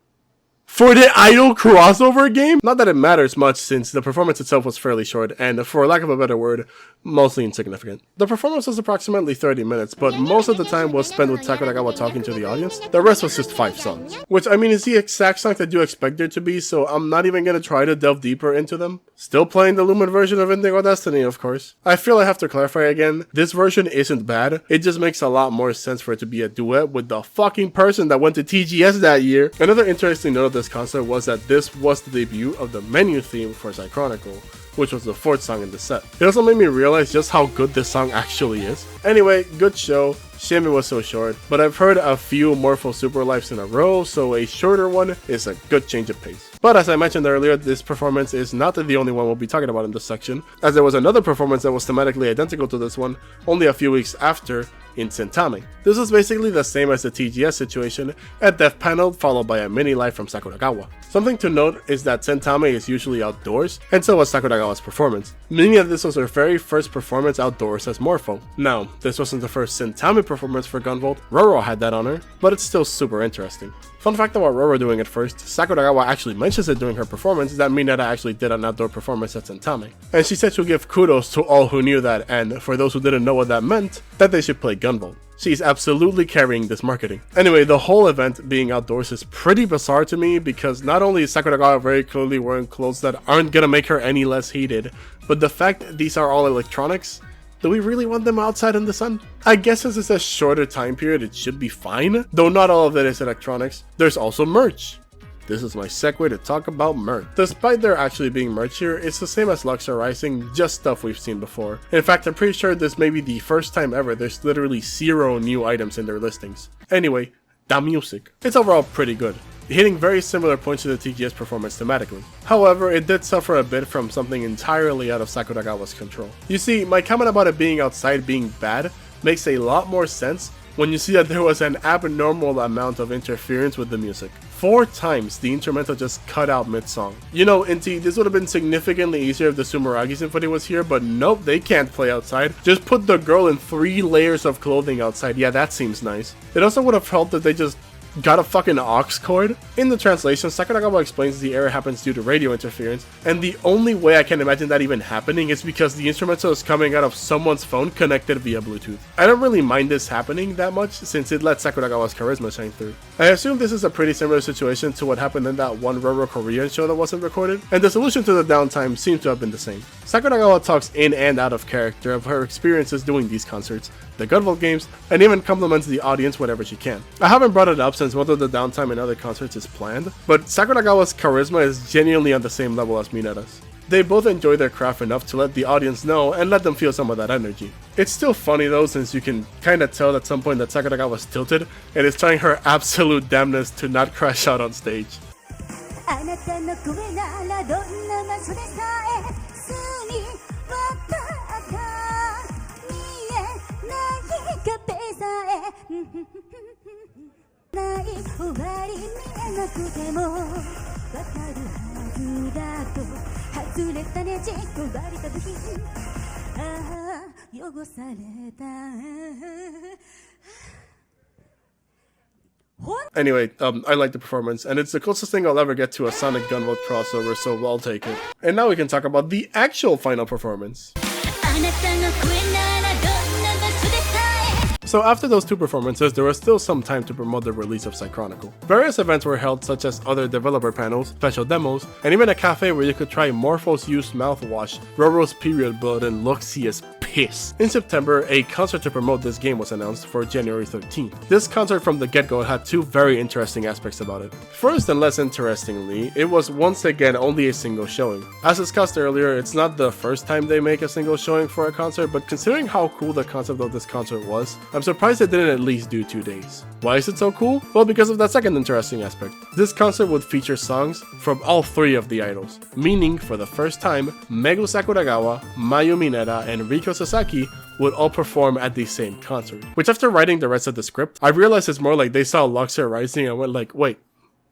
for the Idol crossover game? Not that it matters much since the performance itself was fairly short and, for lack of a better word, mostly insignificant. The performance was approximately 30 minutes, but most of the time was spent with Sakuragawa talking to the audience. The rest was just 5 songs. Which, I mean, is the exact song that you expect there to be, so I'm not even gonna try to delve deeper into them. Still playing the Lumen version of Indigo Destiny, of course. I feel I have to clarify again, this version isn't bad, it just makes a lot more sense for it to be a duet with the fucking person that went to TGS that year. Another interesting note of this concert was that this was the debut of the menu theme for Side Chronicle, which was the 4th song in the set. It also made me realize just how good this song actually is. Anyway, good show. Shame it was so short, but I've heard a few Morpho Super Lives in a row, so a shorter one is a good change of pace. But as I mentioned earlier, this performance is not the only one we'll be talking about in this section, as there was another performance that was thematically identical to this one, only a few weeks after, in Sentame. This was basically the same as the TGS situation, a death panel followed by a mini life from Sakuragawa. Something to note is that Sentame is usually outdoors, and so was Sakuragawa's performance, meaning that this was her very first performance outdoors as Morpho. Now, this wasn't the first Sentame performance for Gunvolt, Roro had that honor, but it's still super interesting. Fun fact about Roro doing it first, Sakuragawa actually mentions it during her performance that Mineta actually did an outdoor performance at Sentame. And she said she'll give kudos to all who knew that, and for those who didn't know what that meant, that they should play Gunvolt. She's absolutely carrying this marketing. Anyway, the whole event being outdoors is pretty bizarre to me because not only is Sakuragawa very clearly wearing clothes that aren't gonna make her any less heated, but the fact that these are all electronics, do we really want them outside in the sun? I guess since it's a shorter time period, it should be fine, though not all of it is electronics. There's also merch. This is my segue to talk about merch. Despite there actually being merch here, it's the same as Luxor Rising, just stuff we've seen before. In fact, I'm pretty sure this may be the first time ever there's literally 0 new items in their listings. Anyway, the music. It's overall pretty good, hitting very similar points to the TGS performance thematically. However, it did suffer a bit from something entirely out of Sakuragawa's control. You see, my comment about it being outside being bad makes a lot more sense when you see that there was an abnormal amount of interference with the music. 4 times the instrumental just cut out mid-song. You know, Inti, this would have been significantly easier if the Sumeragi Symphony was here, but nope, they can't play outside. Just put the girl in 3 layers of clothing outside. Yeah, that seems nice. It also would have helped if they just got a fucking aux cord. In the translation, Sakuragawa explains the error happens due to radio interference, and the only way I can imagine that even happening is because the instrumental is coming out of someone's phone connected via Bluetooth. I don't really mind this happening that much since it lets Sakuragawa's charisma shine through. I assume this is a pretty similar situation to what happened in that one Roro Korean show that wasn't recorded, and the solution to the downtime seems to have been the same. Sakuragawa talks in and out of character of her experiences doing these concerts, the Gunvolt games, and even compliments the audience whenever she can. I haven't brought it up since most of the downtime in other concerts is planned, but Sakuragawa's charisma is genuinely on the same level as Mineta's. They both enjoy their craft enough to let the audience know and let them feel some of that energy. It's still funny though, since you can kinda tell at some point that Sakuragawa's tilted and is trying her absolute damnness to not crash out on stage. Anyway, I like the performance, and it's the closest thing I'll ever get to a Sonic Gunvolt crossover, so I'll take it. And now we can talk about the actual final performance. So after those 2 performances, there was still some time to promote the release of Psychronicle. Various events were held, such as other developer panels, special demos, and even a cafe where you could try Morpho's used mouthwash, Roro's period blood, and Luxia's piss. In September, a concert to promote this game was announced for January 13th. This concert from the get-go had 2 very interesting aspects about it. First, and less interestingly, it was once again only a single showing. As discussed earlier, it's not the first time they make a single showing for a concert, but considering how cool the concept of this concert was, I'm surprised they didn't at least do 2 days. Why is it so cool? Well, because of that second interesting aspect. This concert would feature songs from all 3 of the idols, meaning for the first time, Megu Sakuragawa, Mayu Mineta, and Riko Sasaki would all perform at the same concert. Which, after writing the rest of the script, I realized it's more like they saw Luxor Rising and went like, wait,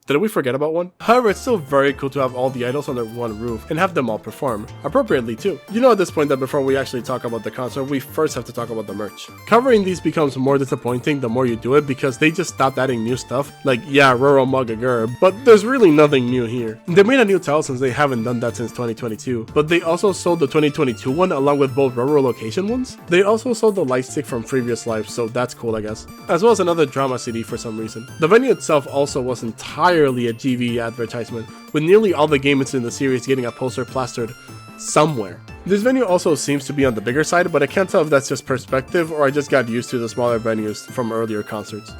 did we forget about one? However, it's still very cool to have all the idols under one roof and have them all perform, appropriately too. You know at this point that before we actually talk about the concert, we first have to talk about the merch. Covering these becomes more disappointing the more you do it because they just stopped adding new stuff, like yeah, Roro Magagur, but there's really nothing new here. They made a new towel since they haven't done that since 2022, but they also sold the 2022 one along with both Roro location ones. They also sold the light stick from previous lives, so that's cool I guess, as well as another drama CD for some reason. The venue itself also was entirely a GV advertisement, with nearly all the games in the series getting a poster plastered somewhere. This venue also seems to be on the bigger side, but I can't tell if that's just perspective or I just got used to the smaller venues from earlier concerts.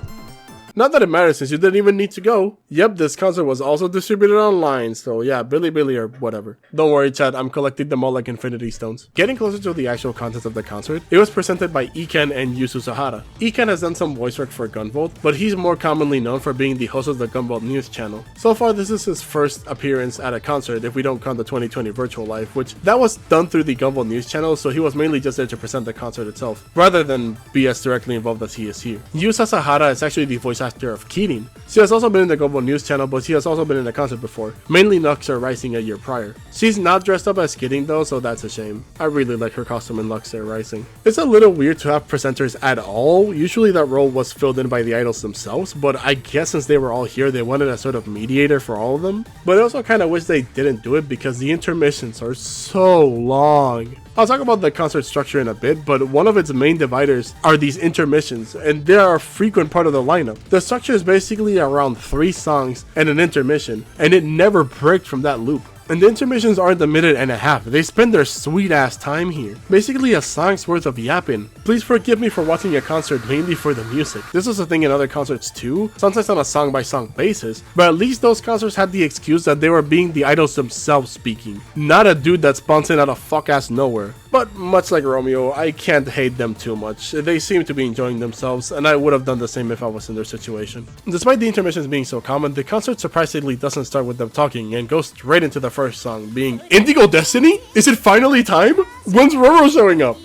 Not that it matters since you didn't even need to go. Yep, this concert was also distributed online, so yeah, Billy or whatever. Don't worry chat, I'm collecting them all like Infinity Stones. Getting closer to the actual content of the concert, it was presented by Iken and Yusu Sahara. Iken has done some voice work for Gunvolt, but he's more commonly known for being the host of the Gunvolt news channel. So far, this is his first appearance at a concert if we don't count the 2020 virtual live, which that was done through the Gunvolt news channel, so he was mainly just there to present the concert itself, rather than be as directly involved as he is here. Yusa Sahara is actually the voice actor of Kirin. She has also been in the Gunvolt news channel, but she has also been in a concert before, mainly Luxor Rising a year prior. She's not dressed up as Kirin though, so that's a shame. I really like her costume in Luxor Rising. It's a little weird to have presenters at all. Usually that role was filled in by the idols themselves, but I guess since they were all here, they wanted a sort of mediator for all of them. But I also kind of wish they didn't do it because the intermissions are so long. I'll talk about the concert structure in a bit, but one of its main dividers are these intermissions, and they are a frequent part of the lineup. The structure is basically around 3 songs and an intermission, and it never breaks from that loop. And the intermissions aren't a minute and a half, they spend their sweet ass time here. Basically a song's worth of yapping. Please forgive me for watching a concert mainly for the music. This was a thing in other concerts too, sometimes on a song by song basis, but at least those concerts had the excuse that they were being the idols themselves speaking, not a dude that's bouncing out of fuck ass nowhere. But much like Romeo, I can't hate them too much. They seem to be enjoying themselves, and I would have done the same if I was in their situation. Despite the intermissions being so common, the concert surprisingly doesn't start with them talking and goes straight into the first song, being Indigo Destiny? Is it finally time? When's Roro showing up?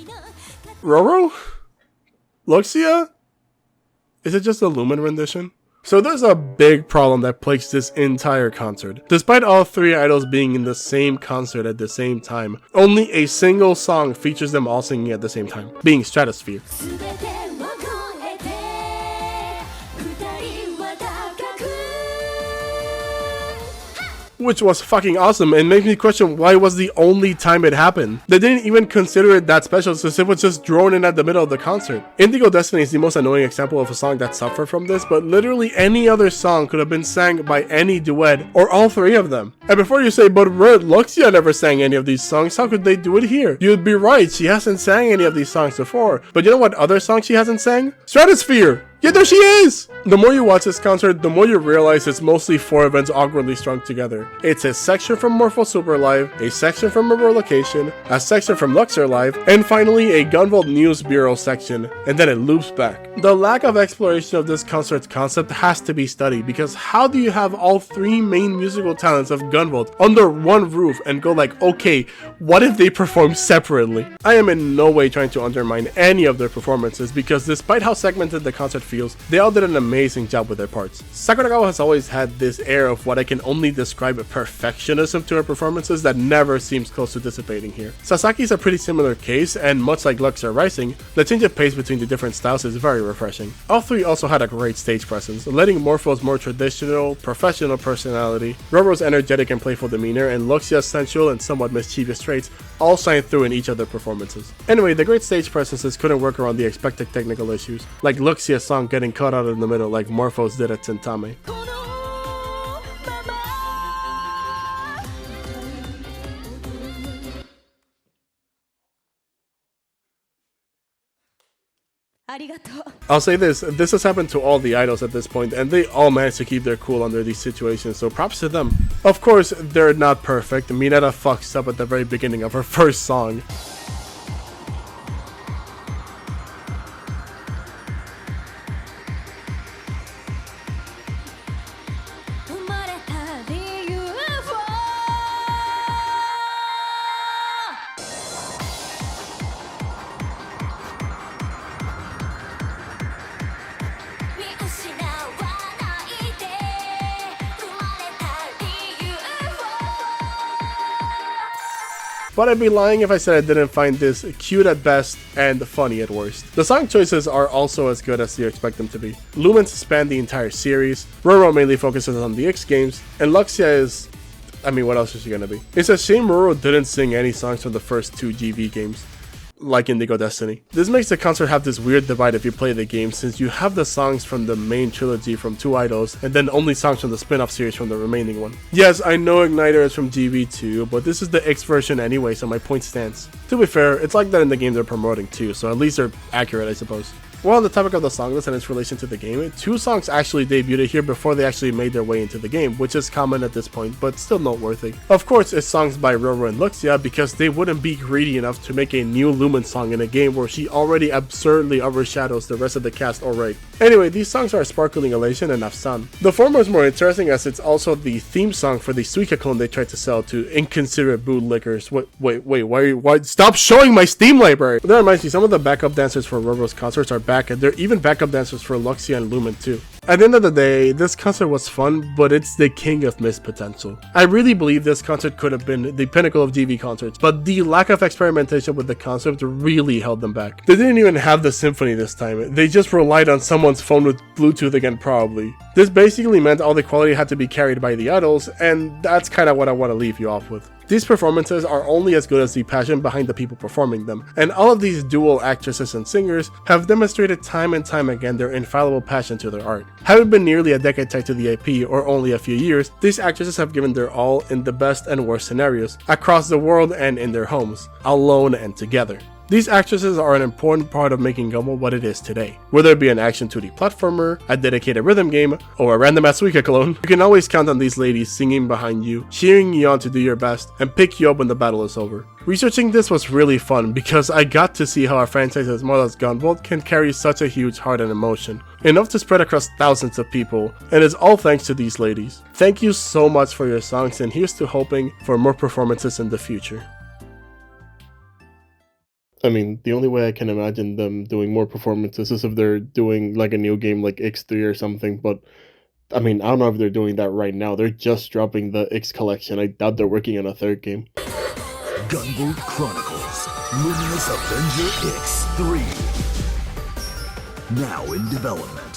Roro? Luxia? Is it just a Lumen rendition? So there's a big problem that plagues this entire concert. Despite all 3 idols being in the same concert at the same time, only a single song features them all singing at the same time, being Stratosphere. Which was fucking awesome and made me question why it was the only time it happened. They didn't even consider it that special since it was just thrown in at the middle of the concert. Indigo Destiny is the most annoying example of a song that suffered from this, but literally any other song could have been sang by any duet or all 3 of them. And before you say, but Red, Luxia never sang any of these songs, how could they do it here? You'd be right, she hasn't sang any of these songs before. But you know what other song she hasn't sang? Stratosphere! Yeah, there she is! The more you watch this concert, the more you realize it's mostly 4 events awkwardly strung together. It's a section from Morpho Super Live, a section from Aurora Location, a section from Luxor Live, and finally a Gunvolt News Bureau section, and then it loops back. The lack of exploration of this concert's concept has to be studied, because how do you have all 3 main musical talents of Gunvolt under one roof and go like, okay, what if they perform separately? I am in no way trying to undermine any of their performances, because despite how segmented the concert feels, they all did an amazing job with their parts. Sakuragawa has always had this air of what I can only describe as perfectionism to her performances that never seems close to dissipating here. Sasaki's a pretty similar case, and much like Luxor Rising, the change of pace between the different styles is very refreshing. All 3 also had a great stage presence, letting Morpho's more traditional, professional personality, Roro's energetic and playful demeanor, and Luxia's sensual and somewhat mischievous traits all shine through in each of their performances. Anyway, the great stage presences couldn't work around the expected technical issues, like Luxia's song getting cut out in the middle like Morphos did at Tentame. I'll say this has happened to all the idols at this point, and they all managed to keep their cool under these situations, so props to them. Of course, they're not perfect. Mineta fucks up at the very beginning of her first song. But I'd be lying if I said I didn't find this cute at best and funny at worst. The song choices are also as good as you expect them to be. Lumens span the entire series, Roro mainly focuses on the X games, and Luxia is... I mean, what else is she gonna be? It's a shame Roro didn't sing any songs from the first 2 GV games, like Indigo Destiny. This makes the concert have this weird divide if you play the game, since you have the songs from the main trilogy from 2 idols, and then only songs from the spin-off series from the remaining one. Yes, I know Igniter is from GV2, but this is the X version anyway, so my point stands. To be fair, it's like that in the game they're promoting too, so at least they're accurate, I suppose. While on the topic of the song list and its relation to the game, 2 songs actually debuted here before they actually made their way into the game, which is common at this point, but still noteworthy. Of course, it's songs by Roro and Luxia, because they wouldn't be greedy enough to make a new Lumen song in a game where she already absurdly overshadows the rest of the cast alright. Anyway, these songs are Sparkling Elation and Afsan. The former is more interesting as it's also the theme song for the Suika clone they tried to sell to inconsiderate bootlickers. Wait, why? Stop showing my Steam library! But that reminds me, some of the backup dancers for Roro's concerts are back, and they're even backup dancers for Luxia and Lumen too. At the end of the day, this concert was fun, but it's the king of missed potential. I really believe this concert could have been the pinnacle of DV concerts, but the lack of experimentation with the concept really held them back. They didn't even have the symphony this time, they just relied on someone's phone with Bluetooth again probably. This basically meant all the quality had to be carried by the idols, and that's kinda what I want to leave you off with. These performances are only as good as the passion behind the people performing them, and all of these dual actresses and singers have demonstrated time and time again their infallible passion to their art. Having been nearly a decade tied to the IP, or only a few years, these actresses have given their all in the best and worst scenarios, across the world and in their homes, alone and together. These actresses are an important part of making Gunvolt what it is today. Whether it be an action 2D platformer, a dedicated rhythm game, or a random Suika clone, you can always count on these ladies singing behind you, cheering you on to do your best, and pick you up when the battle is over. Researching this was really fun because I got to see how a franchise as small as Gunvolt can carry such a huge heart and emotion, enough to spread across thousands of people, and it's all thanks to these ladies. Thank you so much for your songs, and here's to hoping for more performances in the future. I mean, the only way I can imagine them doing more performances is if they're doing like a new game like X3 or something, but I mean, I don't know if they're doing that right now. They're just dropping the X collection. I doubt they're working on a 3rd game. Gunvolt Chronicles Luminous Avenger X3, now in development.